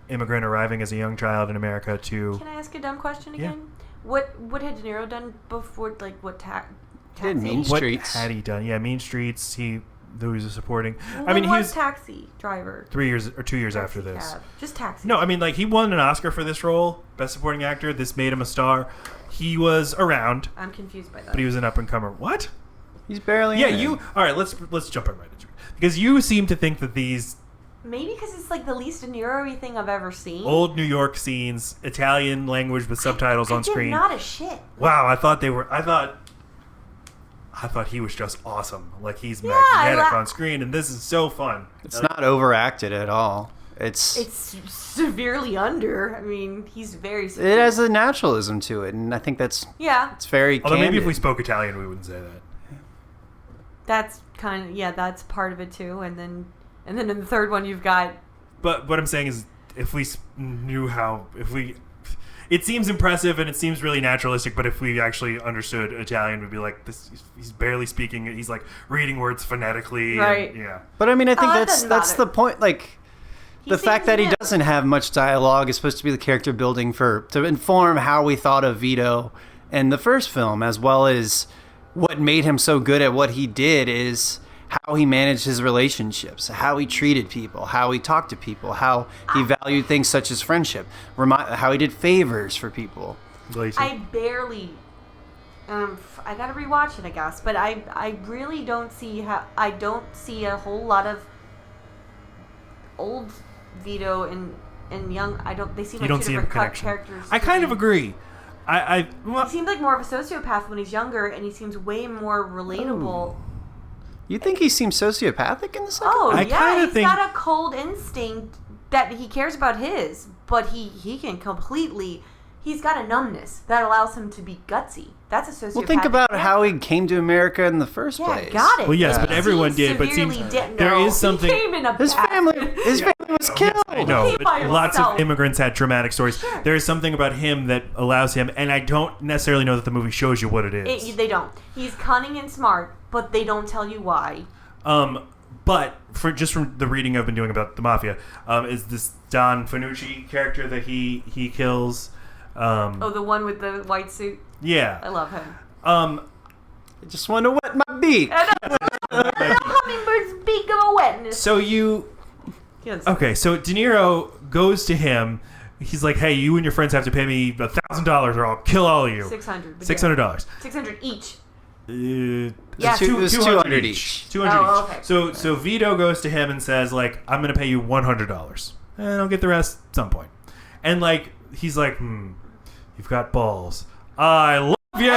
immigrant arriving as a young child in America to... Can I ask a dumb question again? Yeah. What had De Niro done before, like, what taxi? Did Mean Streets. What had he done? Yeah, Mean Streets, though he was a supporting... He was Taxi Driver. 2 years after Taxi this. Cab. Just Taxi. No, I mean, like, he won an Oscar for this role, Best Supporting Actor. This made him a star. He was around. I'm confused by that. But he was an up-and-comer. What? He's barely in it. All right, let's jump right into it. Because you seem to think that these... Maybe because it's like the least De Niro-y thing I've ever seen. Old New York scenes, Italian language with subtitles on screen. Not a shit. Wow, I thought he was just awesome. Like, he's magnetic on screen, and this is so fun. It's not overacted at all. It's severely under. I mean, he's very severe. It has a naturalism to it, and I think that's... Yeah. It's very Although candid. maybe if we spoke Italian, we wouldn't say that. That's kind of... that's part of it, too. And then in the third one, you've got... But what I'm saying is, if we knew how... It seems impressive and it seems really naturalistic, but if we actually understood Italian, we'd be like, he's barely speaking. He's like reading words phonetically. Right. And, yeah. But I mean, I think that's the point. Like, the fact that he him. doesn't have much dialogue is supposed to be the character building to inform how we thought of Vito in the first film, as well as what made him so good at what he did is how he managed his relationships, how he treated people, how he talked to people, how he valued things such as friendship, how he did favors for people. I barely... I gotta rewatch it, I guess, but I really don't see I don't see a whole lot of old Vito and young... They seem like two different characters. I kind of agree. He seemed like more of a sociopath when he's younger, and he seems way more relatable... You think he seems sociopathic in the second? Oh, I yeah, he's think... got a cold instinct that he cares about his, but he can completely... He's got a numbness that allows him to be gutsy. That's a sociopathic. Well, think about how he came to America in the first place. Got it. Well, yes, but everyone did. But it seems there is something... He came in a his family was killed. Yes, I know, but lots of immigrants had traumatic stories. Sure. There is something about him that allows him, and I don't necessarily know that the movie shows you what it is. They don't. He's cunning and smart, but they don't tell you why. But from the reading I've been doing about the mafia, is this Don Fanucci character that he kills. The one with the white suit? Yeah. I love him. I just want to wet my beak. The hummingbird's beak of a wetness. So okay, so De Niro goes to him. He's like, hey, you and your friends have to pay me $1,000 or I'll kill all of you. $600. $600. $600 each. It was 200 each. 200 each. Okay. So Vito goes to him and says, like, I'm going to pay you $100. And I'll get the rest at some point. And, like, he's like, you've got balls. I love you.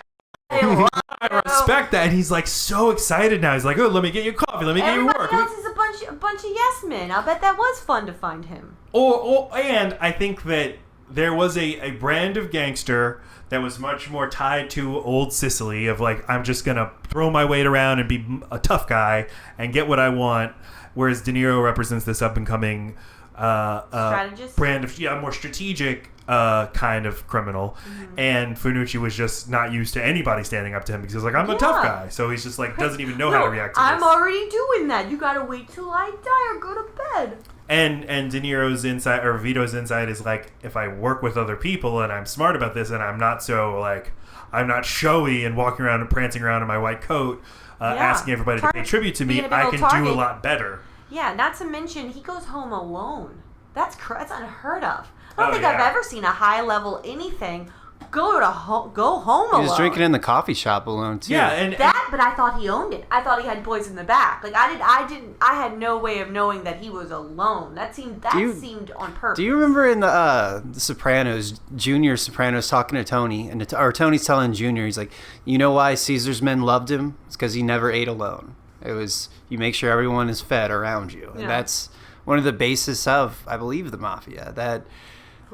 I respect that. And he's, like, so excited now. He's like, oh, let me get you coffee. Let me get you work. Everybody else is a bunch of yes men. I'll bet that was fun to find him. And I think that there was a brand of gangster that was much more tied to old Sicily of like, I'm just going to throw my weight around and be a tough guy and get what I want. Whereas De Niro represents this up and coming strategist brand of more strategic kind of criminal. Mm-hmm. And Fanucci was just not used to anybody standing up to him because he's like, I'm a tough guy. So he's just like, doesn't even know how to react to this. I'm already doing that. You got to wait till I die or go to bed. And De Niro's inside, or Vito's inside, is like, if I work with other people and I'm smart about this and I'm not so like, I'm not showy and walking around and prancing around in my white coat, asking everybody to pay tribute to me, I can do a lot better. Yeah, not to mention he goes home alone. That's unheard of. I don't think I've ever seen a high level anything go home alone. He was drinking in the coffee shop alone too. Yeah, but I thought he owned it. I thought he had boys in the back. Like I had no way of knowing that he was alone. That seemed on purpose. Do you remember in the Sopranos, Junior Sopranos talking to Tony, or Tony's telling Junior, he's like, you know why Caesar's men loved him? It's because he never ate alone. It was, you make sure everyone is fed around you, and that's one of the basis of, I believe, the mafia. That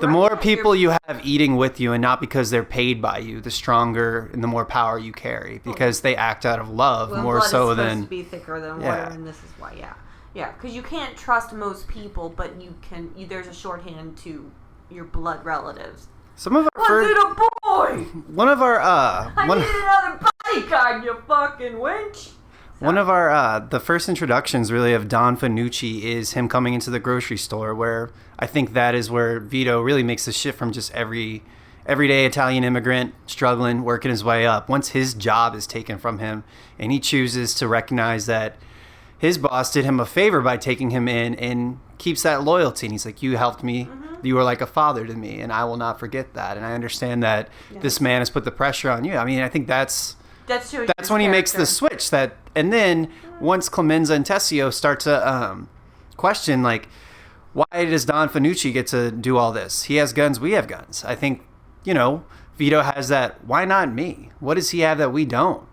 The more people you have eating with you, and not because they're paid by you, the stronger and the more power you carry, because they act out of love more blood so is than. supposed to be thicker than water, and this is why. Yeah, because you can't trust most people, but you can. There's a shorthand to your blood relatives. Some of our Was it a boy? One of our I need another bodyguard, you fucking wench. One of our the first introductions really of Don Fanucci is him coming into the grocery store, where I think that is where Vito really makes the shift from just everyday Italian immigrant struggling, working his way up. Once his job is taken from him and he chooses to recognize that his boss did him a favor by taking him in and keeps that loyalty. And he's like, you helped me. You were like a father to me, and I will not forget that. And I understand that this man has put the pressure on you. I mean, I think that's when he makes the switch. And then once Clemenza and Tessio start to question, like, why does Don Fanucci get to do all this? He has guns, we have guns. I think, Vito has that, why not me? What does he have that we don't?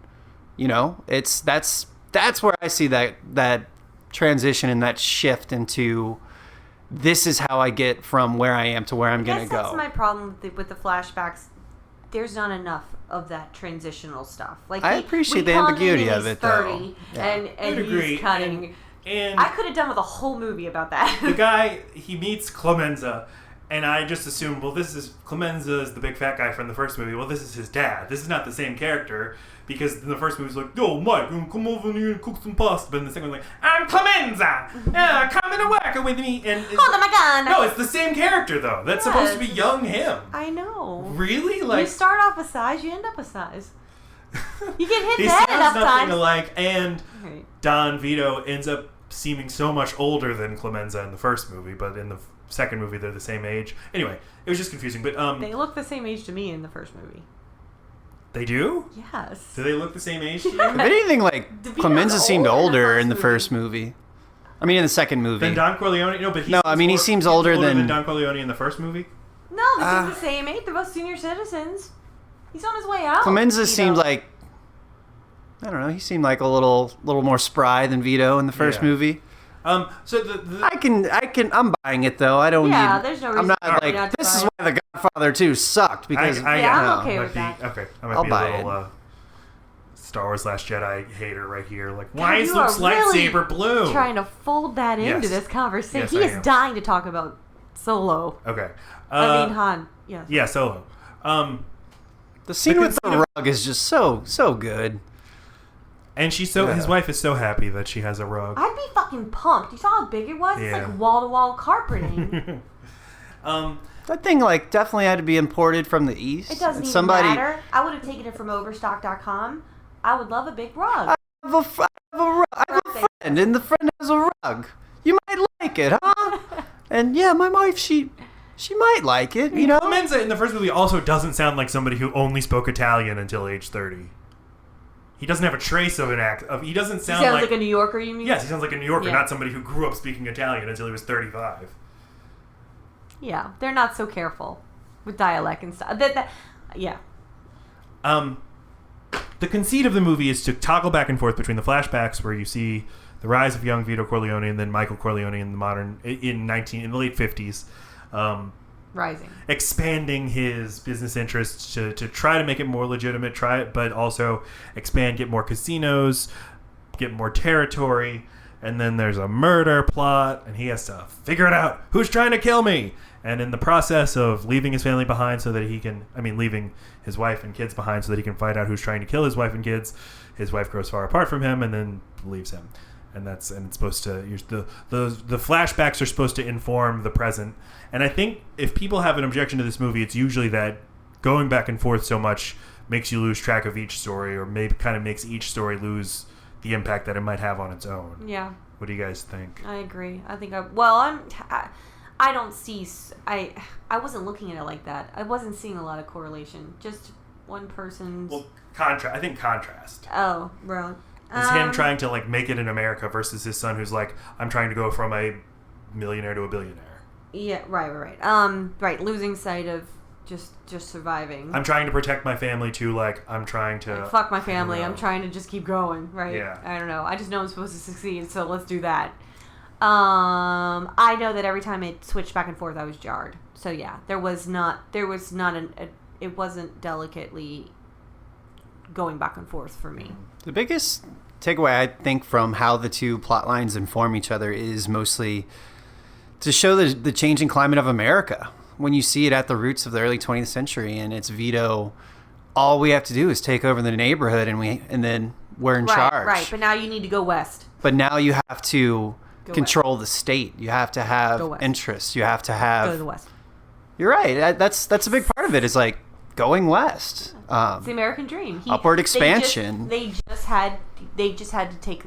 That's where I see that transition and that shift into, this is how I get from where I am to where I'm going to go. That's my problem with the flashbacks. There's not enough of that transitional stuff. Like I appreciate the ambiguity of it, 30, though. And he's cutting. And I could have done with a whole movie about that. The guy, he meets Clemenza, and I just assumed, well, Clemenza is the big fat guy from the first movie. Well, this is his dad. This is not the same character, because in the first movie, he's like, yo, Mike, come over here and cook some pasta. But in the second one's like, I'm Clemenza! Come and work with me. And hold on, my gun! No, it's the same character, though. That's supposed to be young him. I know. Really? You start off a size, you end up a size. You get hit he in the head sounds enough nothing times. alike, and Don Vito ends up seeming so much older than Clemenza in the first movie, but in the second movie they're the same age. Anyway, it was just confusing. But they look the same age to me in the first movie. They do? Yes. Do they look the same age to you? If anything, Clemenza seemed older in the first movie. I mean, in the second movie. Than Don Corleone? No, but he seems older than Don Corleone in the first movie? No, they seem the same age. They're both senior citizens. He's on his way out. Clemenza seemed like, I don't know, he seemed like a little more spry than Vito in the first movie. So I'm buying it though. I don't need. There's no reason. I'm not like, this is why The Godfather 2 sucked, because I'm okay with that. Okay, I I'll might be buy a little it. Star Wars Last Jedi hater right here. Like, why is you Luke's are really lightsaber blue? Trying to fold that into this conversation. Yes, He I is am. dying to talk about Solo. Okay. Han. Yes. Yeah, Solo. The scene with the rug is just so good. And his wife is so happy that she has a rug. I'd be fucking pumped. You saw how big it was? Yeah. It's like wall-to-wall carpeting. That thing definitely had to be imported from the East. It doesn't even matter. I would have taken it from Overstock.com. I would love a big rug. I have a friend, and the friend has a rug. You might like it, huh? And yeah, my wife, she might like it, Clemenza in the first movie also doesn't sound like somebody who only spoke Italian until age 30. He doesn't have a trace of an accent. He doesn't sound He sounds like a New Yorker, you mean? Yes, he sounds like a New Yorker, not somebody who grew up speaking Italian until he was 35. Yeah, they're not so careful with dialect and stuff. Yeah. The conceit of the movie is to toggle back and forth between the flashbacks where you see the rise of young Vito Corleone and then Michael Corleone in the late 50s. Rising. Expanding his business interests to try to make it more legitimate, but also expand, get more casinos, get more territory, and then there's a murder plot, and he has to figure it out. Who's trying to kill me? And in the process of leaving his family behind so that leaving his wife and kids behind so that he can find out who's trying to kill his wife and kids, his wife grows far apart from him and then leaves him. And it's supposed to, the flashbacks are supposed to inform the present. And I think if people have an objection to this movie, it's usually that going back and forth so much makes you lose track of each story, or maybe kind of makes each story lose the impact that it might have on its own. Yeah. What do you guys think? I agree. I don't see. I wasn't looking at it like that. I wasn't seeing a lot of correlation. Just one person's. Well, I think contrast. Oh, right. It's him trying to make it in America versus his son who's like, I'm trying to go from a millionaire to a billionaire. Yeah, right. Right, losing sight of just surviving. I'm trying to protect my family too, I'm trying to... fuck my family, I'm trying to just keep going, right? Yeah. I don't know. I just know I'm supposed to succeed, so let's do that. I know that every time it switched back and forth, I was jarred. So yeah, it wasn't delicately going back and forth for me. The biggest takeaway, I think, from how the two plot lines inform each other is mostly to show the changing climate of America. When you see it at the roots of the early 20th century and it's veto, all we have to do is take over the neighborhood and then we're in charge. Right, but now you need to go west. But now you have to control the state. You have to have interests. You have to have... Go to the west. You're right. That's a big part of it, is like going west. It's the American dream. Upward expansion. They just had to take...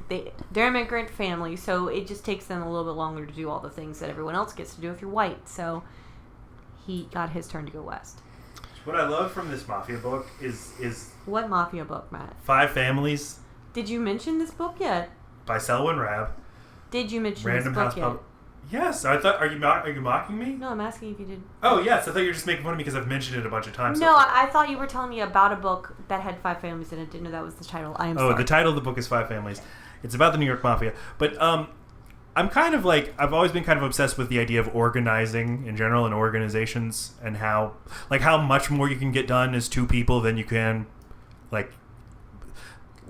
They're an immigrant family, so it just takes them a little bit longer to do all the things that everyone else gets to do if you're white. So he got his turn to go west. What I love from this Mafia book is What Mafia book, Matt? 5 Families Did you mention this book yet? by Selwyn Rabb. Did you mention Random this House book yet? Yes, I thought. Are you mocking me? No, I'm asking if you did. Oh yes, I thought you were just making fun of me because I've mentioned it a bunch of times. No, I thought you were telling me about a book that had 5 families in it. Didn't know that was the title. I am sorry. The title of the book is 5 Families. It's about the New York Mafia. But I'm kind of like, I've always been kind of obsessed with the idea of organizing in general and organizations and how much more you can get done as 2 people than you can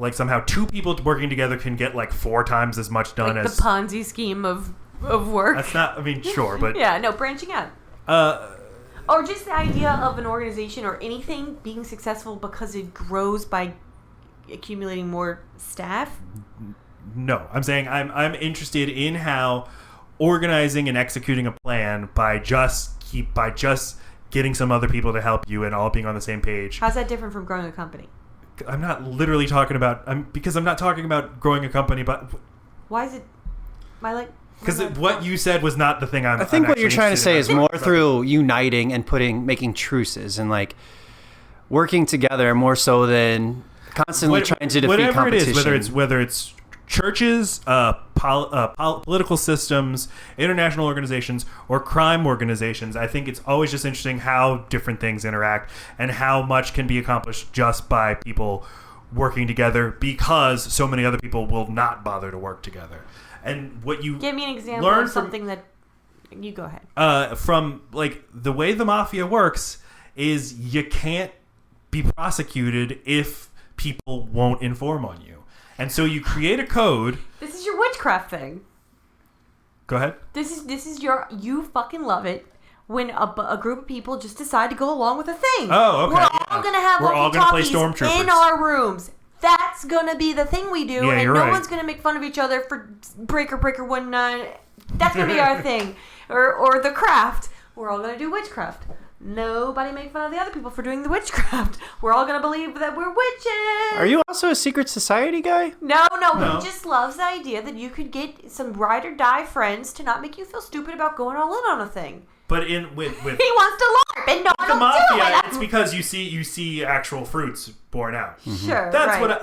like somehow 2 people working together can get like 4 times as much done as the Ponzi scheme of work. That's not, I mean, sure, but yeah, no, branching out. Or just the idea of an organization or anything being successful because it grows by accumulating more staff. No, I'm saying I'm interested in how organizing and executing a plan by just getting some other people to help you and all being on the same page. How's that different from growing a company? I'm not literally talking about because I'm not talking about growing a company, but why is it? Because what you said was not the thing I think what you're trying to say is more through uniting and making truces and like working together more so than constantly trying to defeat whatever competition. It is, whether it's churches, political systems, international organizations, or crime organizations. I think it's always just interesting how different things interact and how much can be accomplished just by people working together because so many other people will not bother to work together. And what you give me an example of something that you go ahead. From like the way the mafia works is you can't be prosecuted if people won't inform on you. And so you create a code. This is your witchcraft thing. Go ahead. This is your, you fucking love it when a group of people just decide to go along with a thing. Oh, okay. We're all gonna have walkie-talkies play Stormtroopers in our rooms. That's gonna be the thing we do, and no one's gonna make fun of each other for breaker 19. That's gonna be our thing, or the craft. We're all gonna do witchcraft. Nobody make fun of the other people for doing the witchcraft. We're all gonna believe that we're witches. Are you also a secret society guy? No. He just loves the idea that you could get some ride or die friends to not make you feel stupid about going all in on a thing. But with he wants to LARP, and no, I don't mafia, do it. it's because you see actual fruits born out. Mm-hmm. Sure, that's right.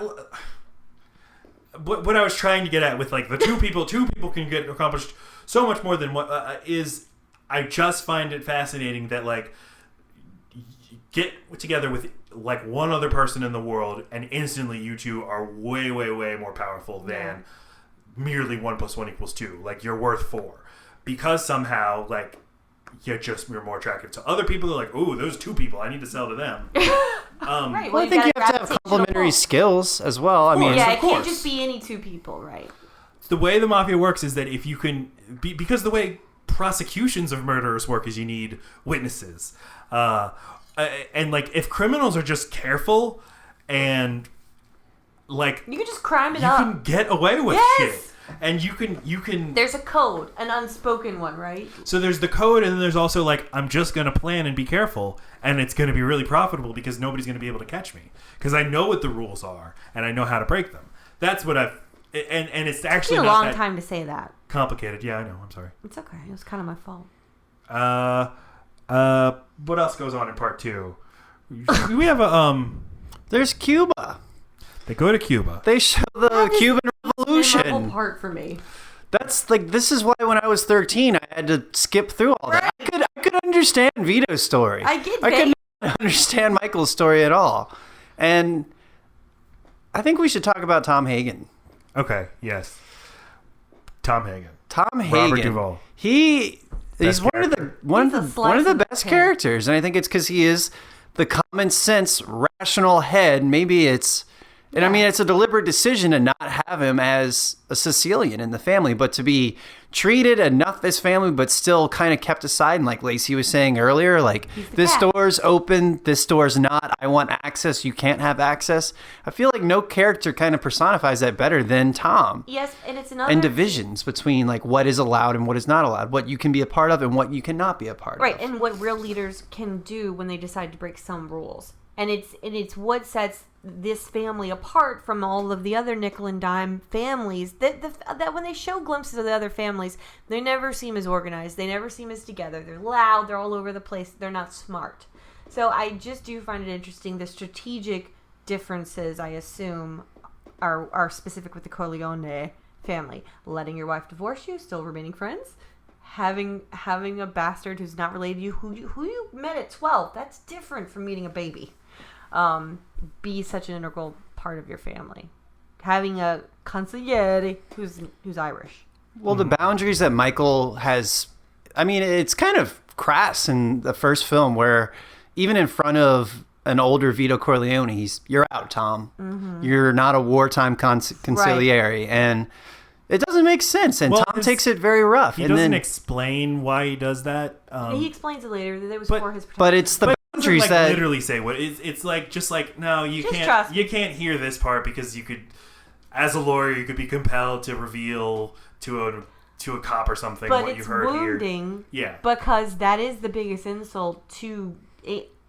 what I was trying to get at with like the 2 people. 2 people can get accomplished so much more than what is. I just find it fascinating that like get together with like one other person in the world, and instantly you 2 are way, way, way more powerful than merely 1 + 1 = 2. Like you're worth 4 because somehow like. You're more attractive to other people. They're like, "Ooh, those 2 people. I need to sell to them." Right. Well, I think you have to have complementary skills as well. I mean, it can't just be any 2 people, right? The way the mafia works is that if you can, because the way prosecutions of murderers work is you need witnesses, and like if criminals are just careful and like you can just crime it up, you can get away with shit. And you can. There's a code, an unspoken one, right? So there's the code, and then there's also like I'm just gonna plan and be careful, and it's gonna be really profitable because nobody's gonna be able to catch me because I know what the rules are and I know how to break them. That's what I've and it's actually not not a long time to say that. Complicated. Yeah, I know. I'm sorry. It's okay. It was kind of my fault. What else goes on in part 2? We have there's Cuba. They go to Cuba. They show the Cuban Revolution. Memorable part for me. That's like, this is why when I was 13, I had to skip through all that. I could understand Vito's story. I could not understand Michael's story at all. And I think we should talk about Tom Hagen. Okay. Yes. Tom Hagen. Tom Robert Hagen. Duvall. He's Best one of character. the best characters, and I think it's because he is the common sense, rational head. Maybe it's, and I mean, it's a deliberate decision to not have him as a Sicilian in the family, but to be treated enough as family, but still kind of kept aside. And like Lacey was saying earlier, like this door's open, this door's not. I want access. You can't have access. I feel like no character kind of personifies that better than Tom. Yes, and it's another... And divisions between like what is allowed and what is not allowed, what you can be a part of and what you cannot be a part of. Right, and what real leaders can do when they decide to break some rules. And it's what sets this family apart from all of the other nickel and dime families. That when they show glimpses of the other families, they never seem as organized. They never seem as together. They're loud. They're all over the place. They're not smart. So I just do find it interesting. The strategic differences, I assume, are specific with the Corleone family. Letting your wife divorce you, still remaining friends. Having a bastard who's not related to you, who you met at 12. That's different from meeting a baby. Be such an integral part of your family. Having a consigliere who's Irish. Well, the boundaries that Michael has, I mean, it's kind of crass in the first film where even in front of an older Vito Corleone, you're out, Tom. Mm-hmm. You're not a wartime consigliere. Right. And it doesn't make sense. And Tom takes it very rough. He doesn't explain why he does that. He explains it later. That it was for his protection. But it's the boundaries like that literally say what it's like. Just like no, you can't hear this part because you could, as a lawyer, you could be compelled to reveal to a cop or something what you heard here. But it's wounding. Yeah, because that is the biggest insult to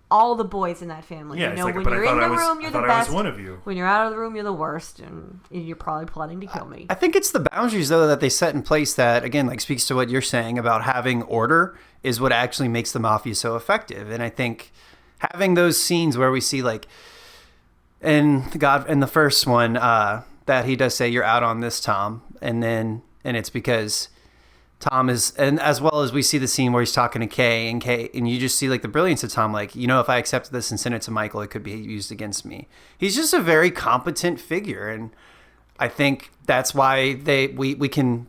all the boys in that family. Yeah, you know, like, when but you're I thought in the room, you're the best. I was one of you. When you're out of the room, you're the worst, and you're probably plotting to kill me. I think it's the boundaries, though, that they set in place that, again, like speaks to what you're saying about having order is what actually makes the mafia so effective. And I think having those scenes where we see, like, in the first one, that he does say, "You're out on this, Tom," and it's because Tom is, and as well as we see the scene where he's talking to Kay, and you just see like the brilliance of Tom, like, you know, if I accepted this and sent it to Michael, it could be used against me. He's just a very competent figure, and I think that's why we can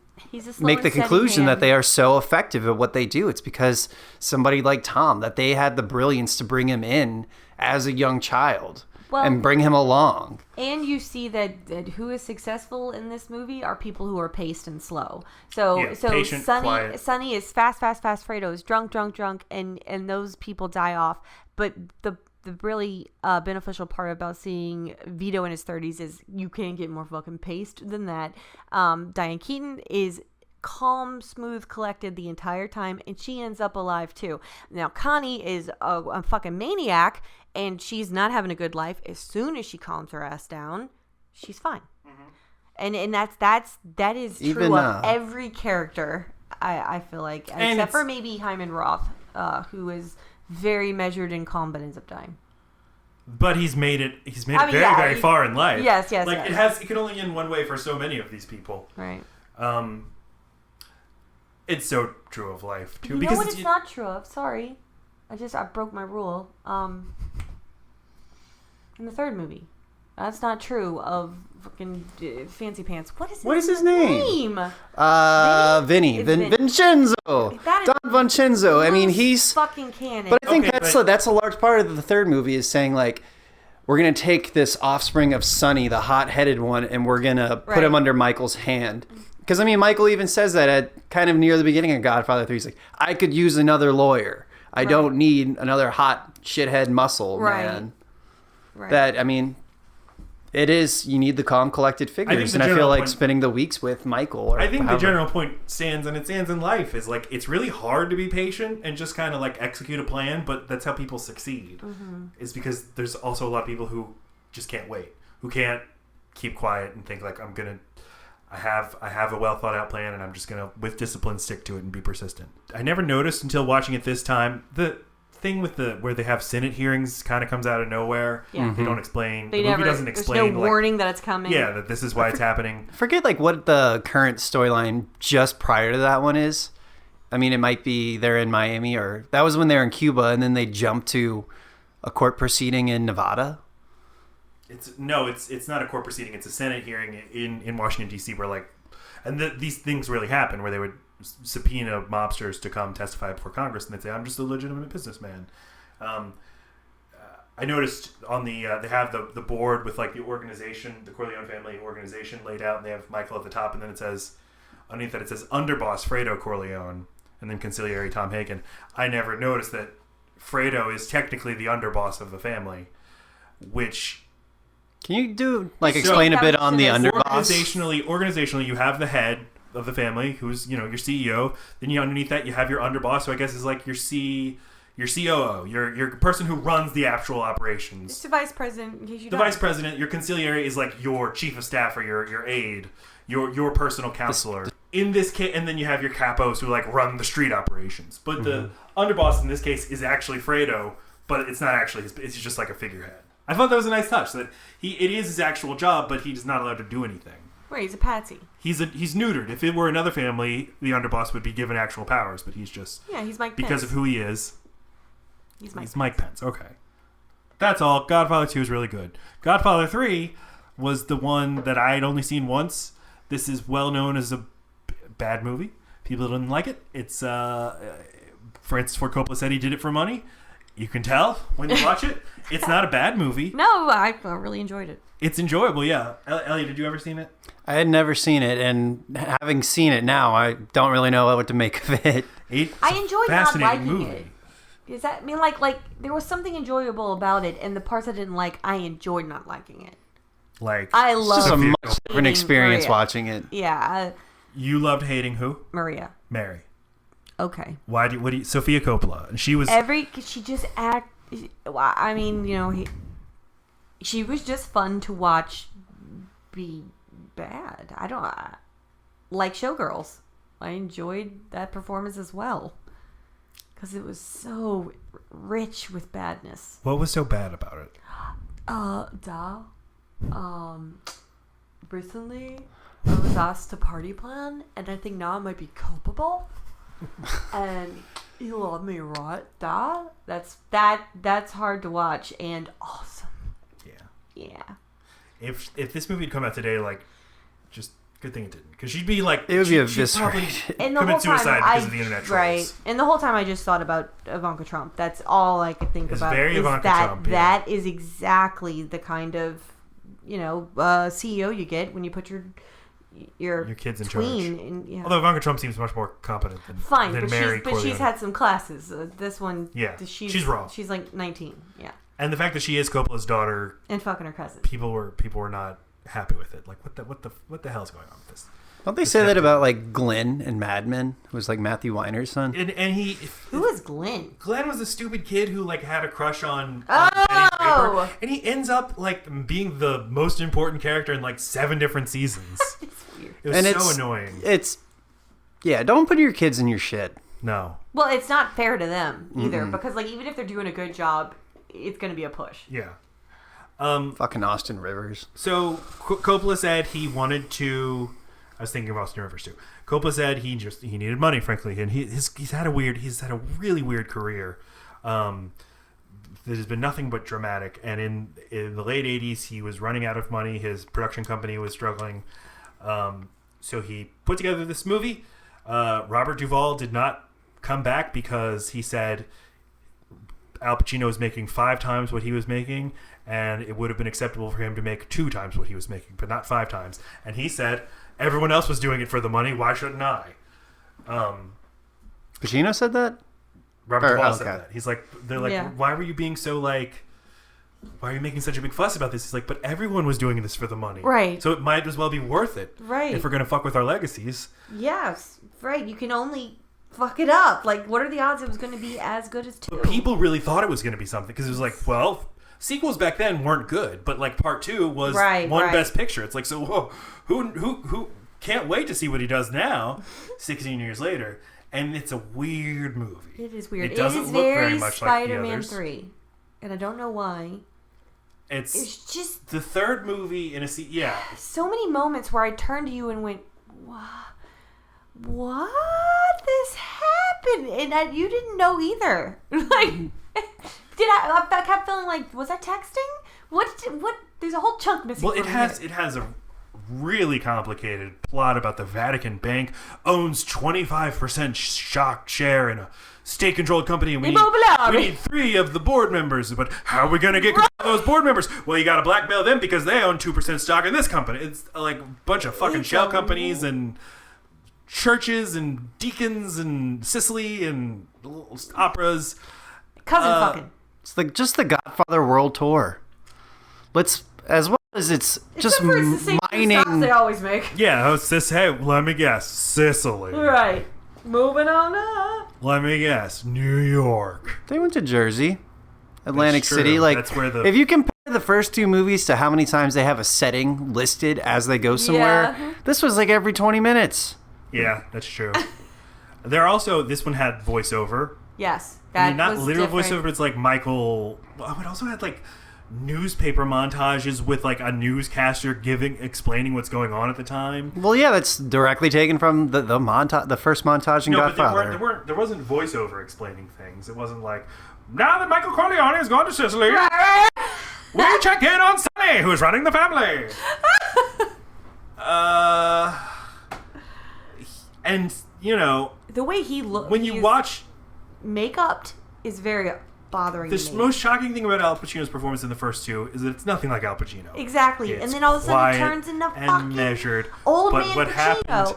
make the conclusion that they are so effective at what they do. It's because somebody like Tom, that they had the brilliance to bring him in as a young child. And bring him along. And you see that who is successful in this movie are people who are paced and slow. So patient, quiet. Sonny is fast. Fredo is drunk, and those people die off. But the really beneficial part about seeing Vito in his 30s is you can't get more fucking paced than that. Diane Keaton is calm, smooth, collected the entire time, and she ends up alive too. Now Connie is a fucking maniac, and she's not having a good life. As soon as she calms her ass down, she's fine. Mm-hmm. And that is true of every character. I feel like, except for maybe Hyman Roth, who is very measured and calm, but ends up dying. But he's made it very far in life. Yes. It can only end one way for so many of these people. Right. It's so true of life too. You know what it's not true of? Sorry. I broke my rule. In the third movie. That's not true of fucking Fancy Pants. What is his name? Vinny. Vincenzo. Don Vincenzo. I mean, he's fucking canon. But I think that's a large part of the third movie is saying, like, we're going to take this offspring of Sonny, the hot-headed one, and we're going to put him under Michael's hand. Because, I mean, Michael even says that at kind of near the beginning of Godfather 3. He's like, I could use another lawyer. I don't need another hot shithead muscle man. Right. That, I mean, it is, you need the calm, collected figures. I feel like spending the weeks with Michael. I think the general point stands, and it stands in life, is like, it's really hard to be patient and just kind of like execute a plan, but that's how people succeed. Mm-hmm. Is because there's also a lot of people who just can't wait, who can't keep quiet and think like, I have a well thought out plan, and I'm just gonna, with discipline, stick to it and be persistent. I never noticed until watching it this time the thing with where they have Senate hearings kind of comes out of nowhere. Yeah. They don't explain. The movie doesn't explain. There's no warning that it's coming. Yeah, that this is why it's happening. Forget like what the current storyline just prior to that one is. I mean, it might be they're in Miami, or that was when they're in Cuba, and then they jump to a court proceeding in Nevada. It's not a court proceeding. It's a Senate hearing in Washington D.C. where like And these things really happen where they would subpoena mobsters to come testify before Congress, and they'd say, "I'm just a legitimate businessman." I noticed on they have the board with like the organization, the Corleone family organization laid out, and they have Michael at the top, and then it says underneath that it says Underboss Fredo Corleone, and then Consigliere Tom Hagen. I never noticed that Fredo is technically the underboss of the family, which. Can you explain a bit on the underboss? Organizationally, you have the head of the family, who's your CEO. Then underneath that, you have your underboss, who I guess is like your COO, your person who runs the actual operations. It's the vice president, in case you don't. The vice president, your consigliere is like your chief of staff or your aide, your personal counselor. In this case, and then you have your capos who like run the street operations. But the underboss in this case is actually Fredo, but it's not actually it's just like a figurehead. I thought that was a nice touch, that it is his actual job, but he's not allowed to do anything. Right, he's a patsy. He's neutered. If it were another family, the underboss would be given actual powers, but he's just he's Mike Pence. Because of who he is. He's Mike Pence. Okay, that's all. Godfather 2 is really good. Godfather 3 was the one that I had only seen once. This is well known as a bad movie. People didn't like it. It's Francis Ford Coppola said he did it for money. You can tell when you watch it. It's not a bad movie. No, I really enjoyed it. It's enjoyable, yeah. Elliot, did you ever seen it? I had never seen it, and having seen it now, I don't really know what to make of it. I enjoyed not liking it. Does that mean like there was something enjoyable about it, and the parts I didn't like, I enjoyed not liking it. Like I love. It's just a much different experience Maria. watching it. Yeah. You loved hating who? Maria. Mary. Okay. Why do? What do you? Sofia Coppola, and she was she just act. I mean, she was just fun to watch be bad. I don't like Showgirls. I enjoyed that performance as well because it was so rich with badness. What was so bad about it? Recently I was asked to party plan, and I think now I might be culpable. And you love me, right? That's hard to watch and awesome. Yeah. If this movie had come out today, like, just good thing it didn't, because she'd be like, it would be eviscerated. Commit suicide because of the internet trolls. Right. And the whole time I just thought about Ivanka Trump. That's all I could think about. Very Ivanka Trump. Yeah. That is exactly the kind of CEO you get when you put your kids in tween charge. In, Although Ivanka Trump seems much more competent than Mary. But she's had some classes. This one, she's wrong. She's like 19. Yeah. And the fact that she is Coppola's daughter and fucking her cousin. People were not happy with it. Like, what the hell is going on with this? Don't they say that about like Glenn in Mad Men, who was like Matthew Weiner's son? And who is Glenn? Glenn was a stupid kid who like had a crush on Betty Draper, and he ends up like being the most important character in like 7 different seasons. It was so annoying. Don't put your kids in your shit. No. Well, it's not fair to them either, because like even if they're doing a good job, it's going to be a push. Yeah. Fucking Austin Rivers. So Coppola said he wanted to. I was thinking of Austin Rivers too. Coppola said he needed money, frankly, and he's had a really weird career. There's been nothing but dramatic, and in the late '80s, he was running out of money. His production company was struggling, so he put together this movie. Robert Duvall did not come back because he said Al Pacino was making 5 times what he was making, and it would have been acceptable for him to make 2 times what he was making, but not 5 times. And he said, everyone else was doing it for the money, why shouldn't I? Pacino said that? Robert Duvall said that. He's like, they're like, why were you being so like, why are you making such a big fuss about this? He's like, but everyone was doing this for the money. Right. So it might as well be worth it. Right. If we're going to fuck with our legacies. Yes. Right. You can only fuck it up. Like, what are the odds it was going to be as good as 2? But people really thought it was going to be something, because it was like, well, sequels back then weren't good, but like Part 2 was one Best Picture. It's like, so whoa, who can't wait to see what he does now, 16 years later. And it's a weird movie. It is weird. It doesn't look very much like the Spider-Man others. 3. And I don't know why. It's just the third movie in a so many moments where I turned to you and went, what? This happened? And you didn't know either. Like, I kept feeling like, was I texting? What? There's a whole chunk missing. Well, it has a really complicated plot about the Vatican Bank owns 25% stock share in a state-controlled company, and we need 3 of the board members. But how are we going to get control of those board members? Well, you got to blackmail them because they own 2% stock in this company. It's like a bunch of fucking shell companies and churches and deacons and Sicily and operas. Cousin fucking. It's like just the Godfather World Tour. As well as it's just the same mining. stops they always make. Yeah, hey, let me guess, Sicily. Right. Moving on up. Let me guess, New York. They went to Jersey, Atlantic That's true. City. Like, That's where if you compare the first 2 movies to how many times they have a setting listed as they go somewhere, this was like every 20 minutes. Yeah, that's true. This one had voiceover. Yes. I mean, not was literal different. voiceover, but it's like Michael. It also had like newspaper montages with like a newscaster explaining what's going on at the time. Well, yeah, that's directly taken from the first montage in Godfather. But there wasn't voiceover explaining things. It wasn't like, now that Michael Corleone has gone to Sicily, we check in on Sonny, who's running the family. And the way he looks when you watch, makeup is very bothering the me. most shocking thing about Al Pacino's performance in the first 2 is that it's nothing like Al Pacino. Exactly. It's and then all of a sudden it quiet turns into and fucking measured. old But man what Pacino. happened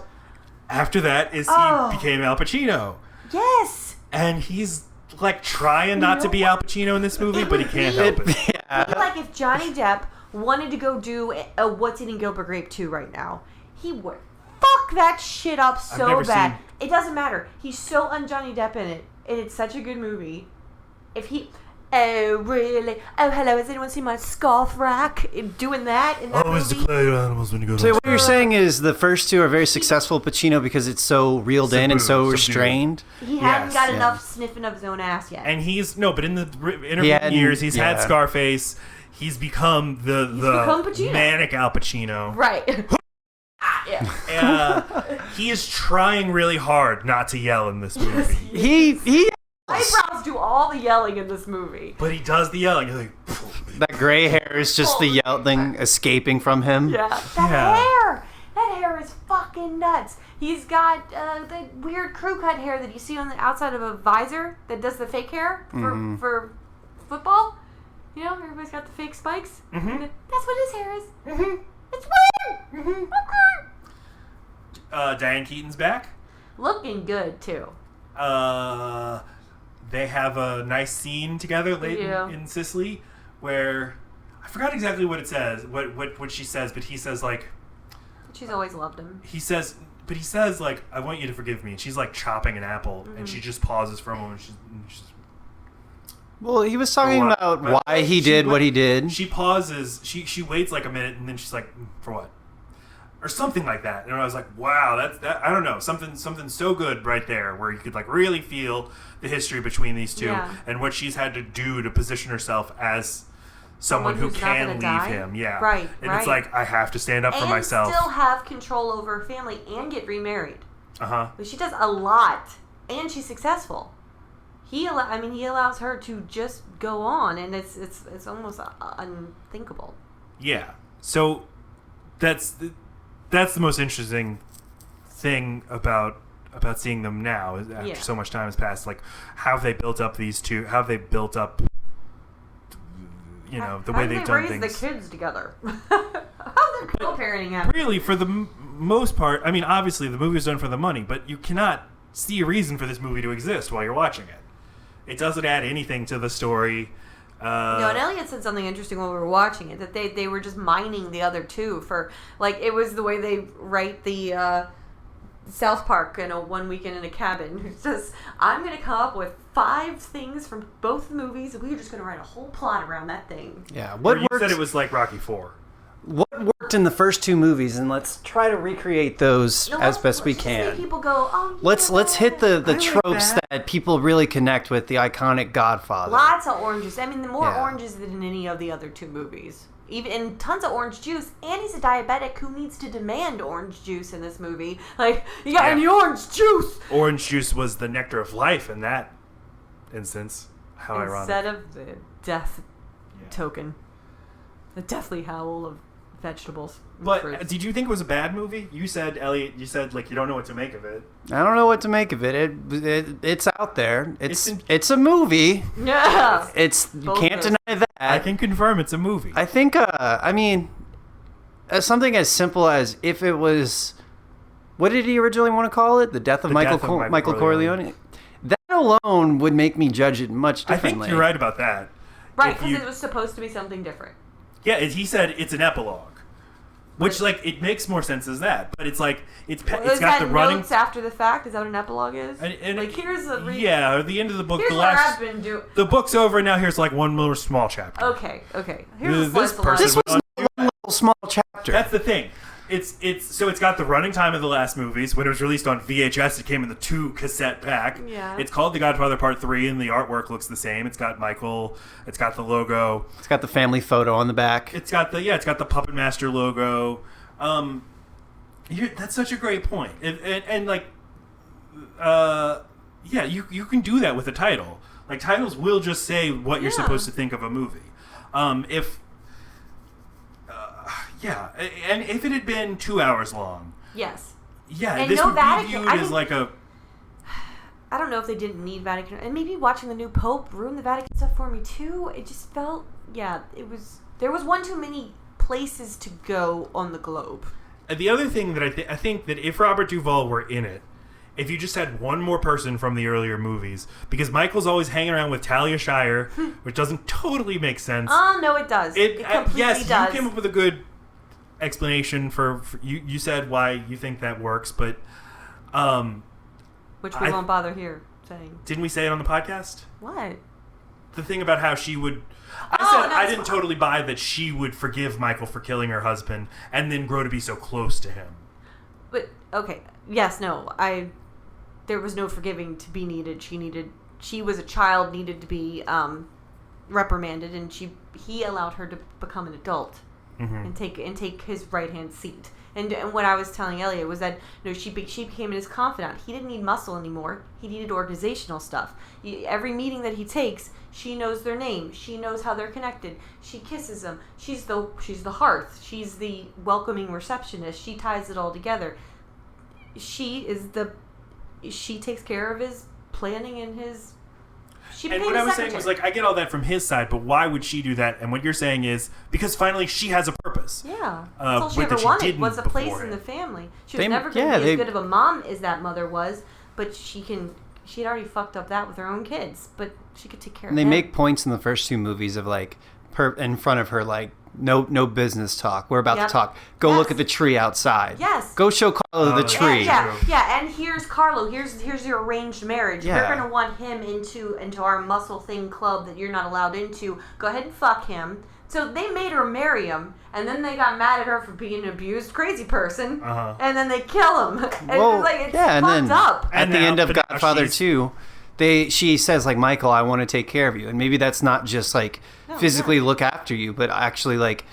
after that is he became Al Pacino. Yes. And he's like trying not to be Al Pacino in this movie, but he can't help it. It'd be like if Johnny Depp wanted to go do a What's Eating Gilbert Grape 2 right now, he would fuck that shit up so bad. It doesn't matter. He's so un-Johnny Depp in it, and it's such a good movie. If he... Oh, really? Oh, hello, has anyone seen my scarf rack? Doing that in that Always movie? declare your animals when you go to So what you're saying is the first 2 are very successful Pacino because it's so reeled in and so restrained. He hadn't got yeah. enough sniffing of his own ass yet. And but in the intervening years, he's had Scarface. He's become the become Pacino. Manic Al Pacino. Right. He is trying really hard not to yell in this movie. He Eyebrows do all the yelling in this movie. But he does the yelling. He's like, that gray hair is just the yelling escaping from him. Yeah. That hair is fucking nuts. He's got the weird crew cut hair that you see on the outside of a visor that does the fake hair for football. You know, everybody's got the fake spikes. Mm-hmm. That's what his hair is. Mm-hmm. It's weird. Mm-hmm. Diane Keaton's back. Looking good too. They have a nice scene together late in Sicily, where I forgot exactly what it says, what she says, but he says like, she's always loved him. He says like, I want you to forgive me, and she's like chopping an apple, and she just pauses for a moment. She's well, he was talking about why he did what he did. She pauses. She waits like a minute, and then she's like, "For what?" Or something like that. And I was like, "Wow, that's I don't know, something so good right there, where you could like really feel the history between these two and what she's had to do to position herself as someone who can leave him." Yeah, right. And it's like, I have to stand up for myself, and still have control over her family and get remarried. But she does a lot, and she's successful. He allows her to just go on, and it's almost unthinkable. Yeah. So that's the most interesting thing about seeing them now is after so much time has passed. Like, how have they built up these two? How have they built up? The way they've done things. The kids together. How's their co-parenting happen? Really, for the most part, I mean, obviously the movie is done for the money, but you cannot see a reason for this movie to exist while you're watching it. It doesn't add anything to the story. No, and Elliot said something interesting while we were watching it, that they were just mining the other two for, like, it was the way they write the South Park, One Weekend in a Cabin. It says, I'm going to come up with 5 things from both movies, and we're just going to write a whole plot around that thing. Yeah, you said it was like Rocky IV. What worked in the first 2 movies, and let's try to recreate those as best we can. People go, let's hit the tropes that people really connect with, the iconic Godfather. Lots of oranges. I mean, more oranges than in any of the other 2 movies. And tons of orange juice. And he's a diabetic who needs to demand orange juice in this movie. Like, you got any orange juice? Orange juice was the nectar of life in that instance. How ironic. Instead of the death token. The deathly howl of vegetables. And But fruits. did you think it was a bad movie? You said, Elliot, like you don't know what to make of it. I don't know what to make of it. It's out there. It's a movie. Yeah. You Both can't those. deny that. I can confirm it's a movie. I think, something as simple as if it was, what did he originally want to call it? The Death of Michael Corleone? That alone would make me judge it much I differently. think you're right about that. Right, If because you- it was supposed to be something different. Yeah, he said it's an epilogue. Which, like, it makes more sense as that. But it's like, it's Is got that the running... notes after the fact? Is that what an epilogue is? And like, here's the... Yeah, or the end of the book, Here's the what last... I've been doing. The book's over, and now here's, like, one more small chapter. Okay. Here's This a person- This was one little small chapter. That's the thing. So it's got the running time of the last movies. When it was released on VHS, it came in the 2 cassette pack. Yeah. It's called The Godfather Part III, and the artwork looks the same. It's got Michael. It's got the logo. It's got the family photo on the back. It's got the Puppet Master logo. That's such a great point. You can do that with a title. Like, titles will just say what you're supposed to think of a movie. And if it had been 2 hours long, Yes. this no would Vatican- be viewed I as think- like a... I don't know if they didn't need Vatican, and maybe watching the new Pope ruined the Vatican stuff for me too. It just felt, there was one too many places to go on the globe. And the other thing that I think that if Robert Duvall were in it, if you just had one more person from the earlier movies, because Michael's always hanging around with Talia Shire, which doesn't totally make sense. Oh, no, it does. It completely yes, does. you came up with a good explanation for you said why you think that works, but Which we won't bother here saying. didn't we say it on the podcast? What? The thing about how she would... I didn't totally buy that she would forgive Michael for killing her husband and then grow to be so close to him. But, okay. Yes, no. There was no forgiving to be needed. She was a child, needed to be reprimanded, and he allowed her to become an adult and take his right-hand seat. And what I was telling Elliot was that she became his confidant. He didn't need muscle anymore. He needed organizational stuff. Every meeting that he takes, she knows their name. She knows how they're connected. She kisses them. She's the hearth. She's the welcoming receptionist. She ties it all together. She takes care of his planning and his... And what I was saying was, like, I get all that from his side, but why would she do that? And what you're saying is, because finally she has a purpose. Yeah. That's all she ever that she wanted didn't was a place in beforehand. the family. She was never going to be as good of a mom as that mother was, but she'd already fucked up that with her own kids, but she could take care of And they them. make points in the first 2 movies of, like, in front of her, like, no business talk. We're about to talk. Go look at the tree outside. Yes. Go show Carlo the tree. Yeah, and here's Carlo. Here's your arranged marriage. Yeah. You're gonna want him into our muscle thing club that you're not allowed into. Go ahead and fuck him. So they made her marry him, and then they got mad at her for being an abused crazy person, and then they kill him. And it's fucked up. At the end of Godfather 2, she says, like, Michael, I want to take care of you. And maybe that's not just, like, physically look after you, but actually, like,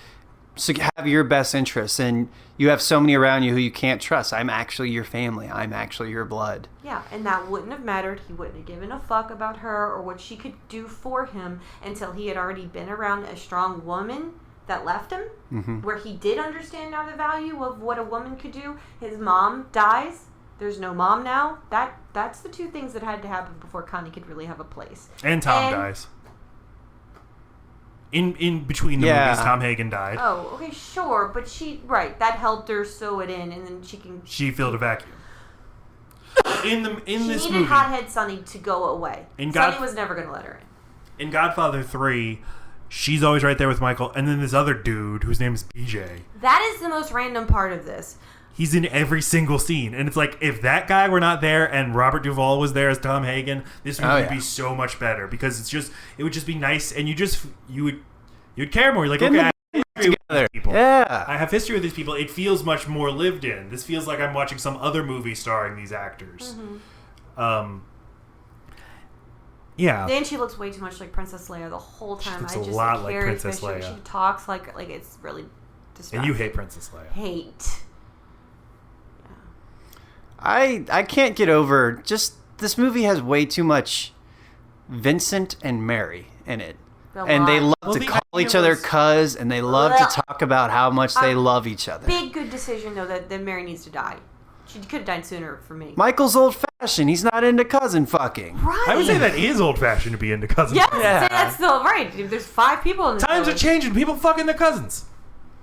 so have your best interests. And you have so many around you who you can't trust. I'm actually your family. I'm actually your blood. Yeah, and that wouldn't have mattered. He wouldn't have given a fuck about her or what she could do for him until he had already been around a strong woman that left him, where he did understand now the value of what a woman could do. His mom dies. There's no mom now. That's the 2 things that had to happen before Connie could really have a place. And Tom dies. In between the movies, Tom Hagen died. Oh, okay, sure, but that helped her sew it in, and then she filled a vacuum. In this she movie, needed Hothead Sonny to go away. Sonny was never going to let her in. In Godfather 3, she's always right there with Michael, and then this other dude whose name is BJ. That is the most random part of this. He's in every single scene, and it's like, if that guy were not there and Robert Duvall was there as Tom Hagen, this movie would be so much better, because it would just be nice, and you'd care more. You're like, okay, I have history with these people. Yeah. I have history with these people. It feels much more lived in. This feels like I'm watching some other movie starring these actors. Yeah. Then she looks way too much like Princess Leia the whole time. She looks a lot like Princess Leia. She talks like it's really distracting. And you hate Princess Leia. Hate. I can't get over this movie has way too much Vincent and Mary in it. And they love Well, to the call idea each other was- cuz, and they love to talk about how much they love each other. Big good decision though that Mary needs to die. She could have died sooner for me. Michael's old-fashioned. He's not into cousin fucking. Right. I would say that is old-fashioned to be into cousins. Yes, Yeah. that's still right. There's 5 people in this Times are village. changing. People fucking their cousins.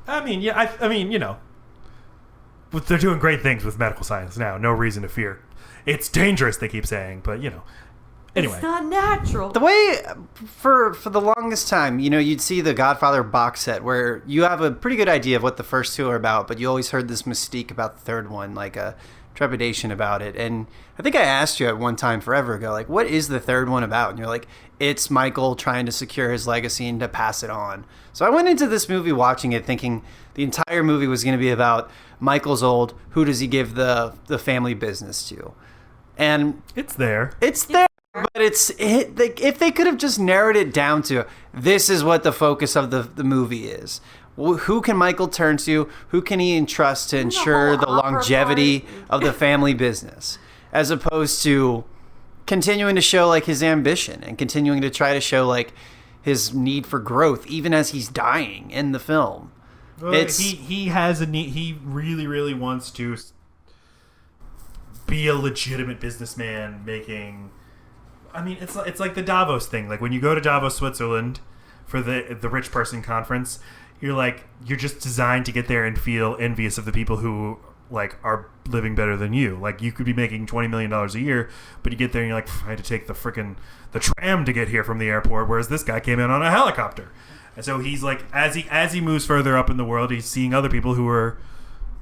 I mean, yeah. I mean, you know, but they're doing great things with medical science now. No reason to fear. It's dangerous, they keep saying, but you know. Anyway, It's not natural. The way, for the longest time, you know, you'd see the Godfather box set where you have a pretty good idea of what the first 2 are about, but you always heard this mystique about the third one, like a trepidation about it. And I think I asked you at one time forever ago, like, what is the third one about? And you're like, it's Michael trying to secure his legacy and to pass it on. So I went into this movie watching it thinking the entire movie was going to be about Michael's old, who does he give the family business to? And it's there. it's there. But if they could have just narrowed it down to this is what the focus of the movie is. Who can Michael turn to? Who can he entrust to ensure the longevity of the family business? As opposed to continuing to show like his ambition and continuing to try to show like his need for growth even as he's dying in the film. He has a need. He really wants to be a legitimate businessman making... I mean, it's like the Davos thing. Like when you go to Davos, Switzerland, for the rich person conference, you're just designed to get there and feel envious of the people who like are living better than you. Like you could be making $20 million a year, but you get there and you're like, I had to take the tram to get here from the airport, whereas this guy came in on a helicopter. And so he's like, as he moves further up in the world, he's seeing other people who are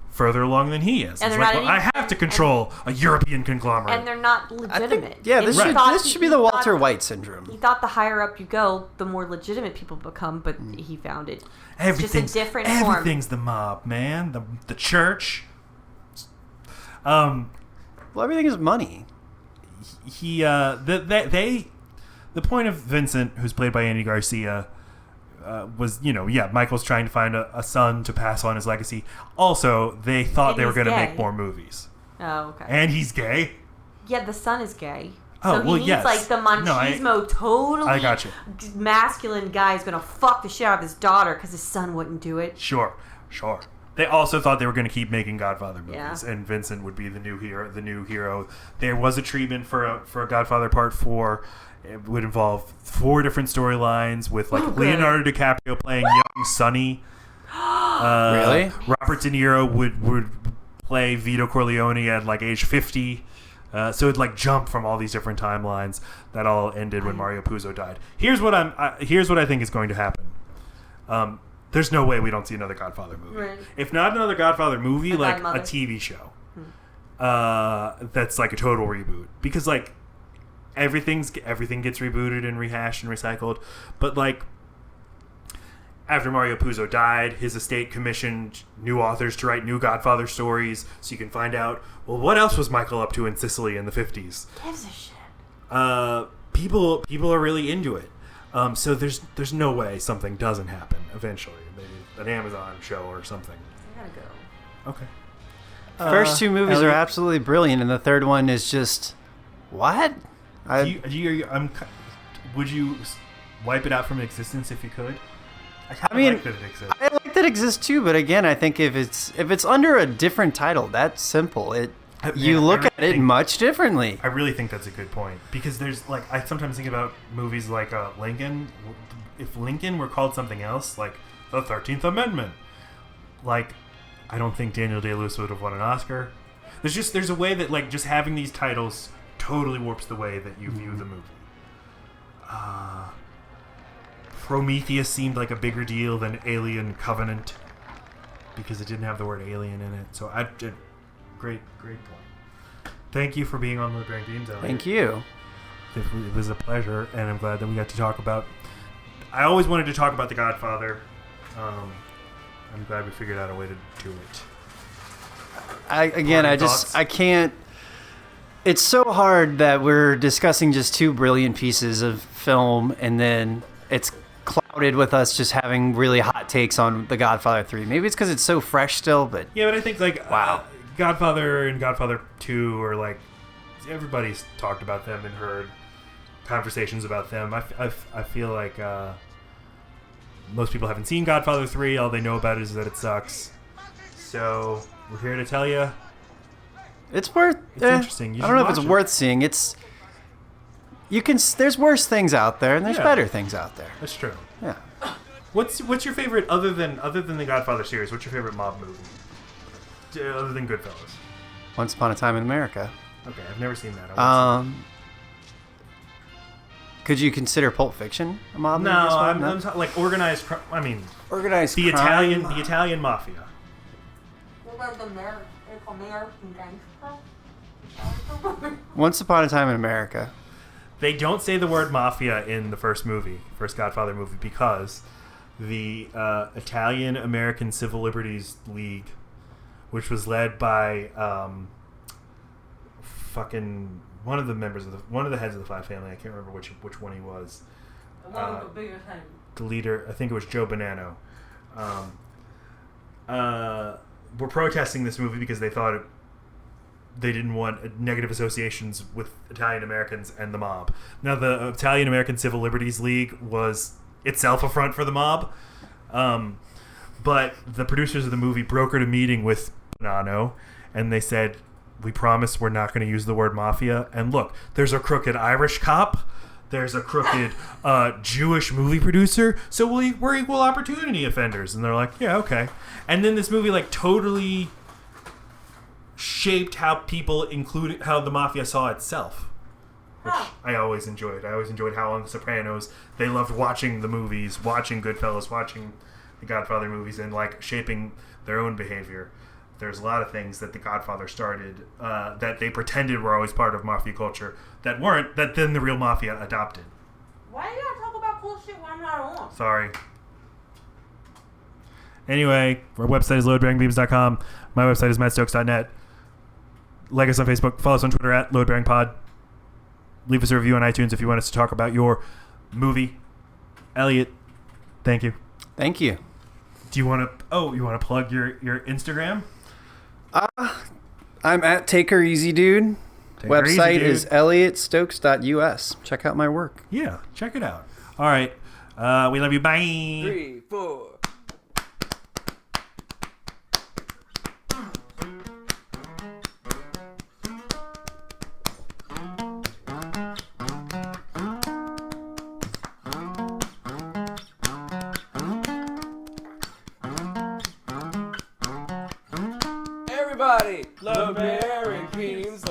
further along than he is. And It's they're like, not well, I have to control a European conglomerate. And they're not I legitimate. think, yeah, And this should be the Walter White syndrome. He thought the higher up you go, the more legitimate people become, but he found it. It's just a different form. Everything's the mob, man. The church. Well, everything is money. The point of Vincent, who's played by Andy Garcia, was, Michael's trying to find a son to pass on his legacy. Also, they thought And they were he's going to gay. make more movies. Oh, okay. And he's gay. Yeah, the son is gay. Oh, So he well, needs yes. like the machismo, totally I got you. masculine guy is gonna fuck the shit out of his daughter because his son wouldn't do it. Sure. They also thought they were going to keep making Godfather movies, Yeah. and Vincent would be the new hero. There was a treatment for a Godfather Part IV. It would involve 4 different storylines with like Leonardo DiCaprio playing young Sonny. Really? Robert De Niro would play Vito Corleone at like age 50. So it'd like jump from all these different timelines. That all ended when Mario Puzo died. Here's what I think is going to happen. There's no way we don't see another Godfather movie. Right. If not another Godfather movie, like Godmother. a TV show. That's like a total reboot, because like everything gets rebooted and rehashed and recycled. But like after Mario Puzo died, his estate commissioned new authors to write new Godfather stories, so you can find out, well, what else was Michael up to in Sicily in the 50s? Gives a shit. People are really into it. So there's no way something doesn't happen eventually. Maybe an Amazon show or something. I gotta go. Okay. First 2 movies are Elliot? absolutely brilliant, and the third one is just what? Would you wipe it out from existence if you could? I mean, like that it exists. I like that it exists too, but again, I think if it's under a different title, that's simple. You look at it much differently. I really think that's a good point, because there's like, I sometimes think about movies like Lincoln. If Lincoln were called something else, like the 13th Amendment, like I don't think Daniel Day-Lewis would have won an Oscar. There's a way that like just having these titles totally warps the way that you view the movie. Prometheus seemed like a bigger deal than Alien Covenant because it didn't have the word alien in it. So I did great point. Thank you for being on Low Drink Beans, Elliot. Thank you. It was a pleasure, and I'm glad that we got to talk about... I always wanted to talk about The Godfather. I'm glad we figured out a way to do it. I can't... It's so hard that we're discussing just 2 brilliant pieces of film, and then it's clouded with us just having really hot takes on The Godfather 3. Maybe it's because it's so fresh still, but... Yeah, but I think, like, Wow. Godfather and Godfather 2 are, like... Everybody's talked about them and heard conversations about them. I feel like Most people haven't seen Godfather 3. All they know about it is that it sucks. So we're here to tell you. It's worth. It's interesting. You I don't know if should it's watch worth seeing. It's. You can. There's worse things out there, and there's Yeah. better things out there. That's true. Yeah. What's your favorite other than the Godfather series? What's your favorite mob movie? Other than Goodfellas. Once Upon a Time in America. Okay, I've never seen that. I want to see it. Could you consider Pulp Fiction a mob No, movie as well? I'm talking like organized. I mean, Organized the crime. Italian mafia. What about the American gangster? Once Upon a Time in America. They don't say the word mafia in the first Godfather movie, because the Italian American Civil Liberties League, which was led by fucking one of the heads of the Five Family. I can't remember which one he was. The leader, I think it was Joe Bonanno. Were protesting this movie because they thought they didn't want negative associations with Italian Americans and the mob. Now, the Italian American Civil Liberties League was itself a front for the mob, but the producers of the movie brokered a meeting with Bonanno, and they said, "We promise we're not going to use the word mafia. And look, there's a crooked Irish cop, there's a crooked Jewish movie producer, so we're equal opportunity offenders." And they're like, "Yeah, okay." And then this movie like totally shaped how people how the mafia saw itself, which I always enjoyed. I always enjoyed how on The Sopranos they loved watching the movies, watching Goodfellas, watching the Godfather movies, and like shaping their own behavior. There's a lot of things that the Godfather started that they pretended were always part of mafia culture that weren't, that then the real mafia adopted. Why do you gotta talk about cool shit when I'm not on? Sorry. Anyway, our website is loadbearingbeams.com. My website is mattstokes.net. Like us on Facebook. Follow us on Twitter at loadbearingpod. Leave us a review on iTunes if you want us to talk about your movie. Elliot, thank you. Thank you. Do you want to? Oh, you want to plug your Instagram? I'm at Take Her Easy Dude. Take Her Easy, Website Dude. is elliottstokes.us. Check out my work. Yeah, check it out. All right. We love you. Bye. 3, 4. Everybody, love Bearing Beams.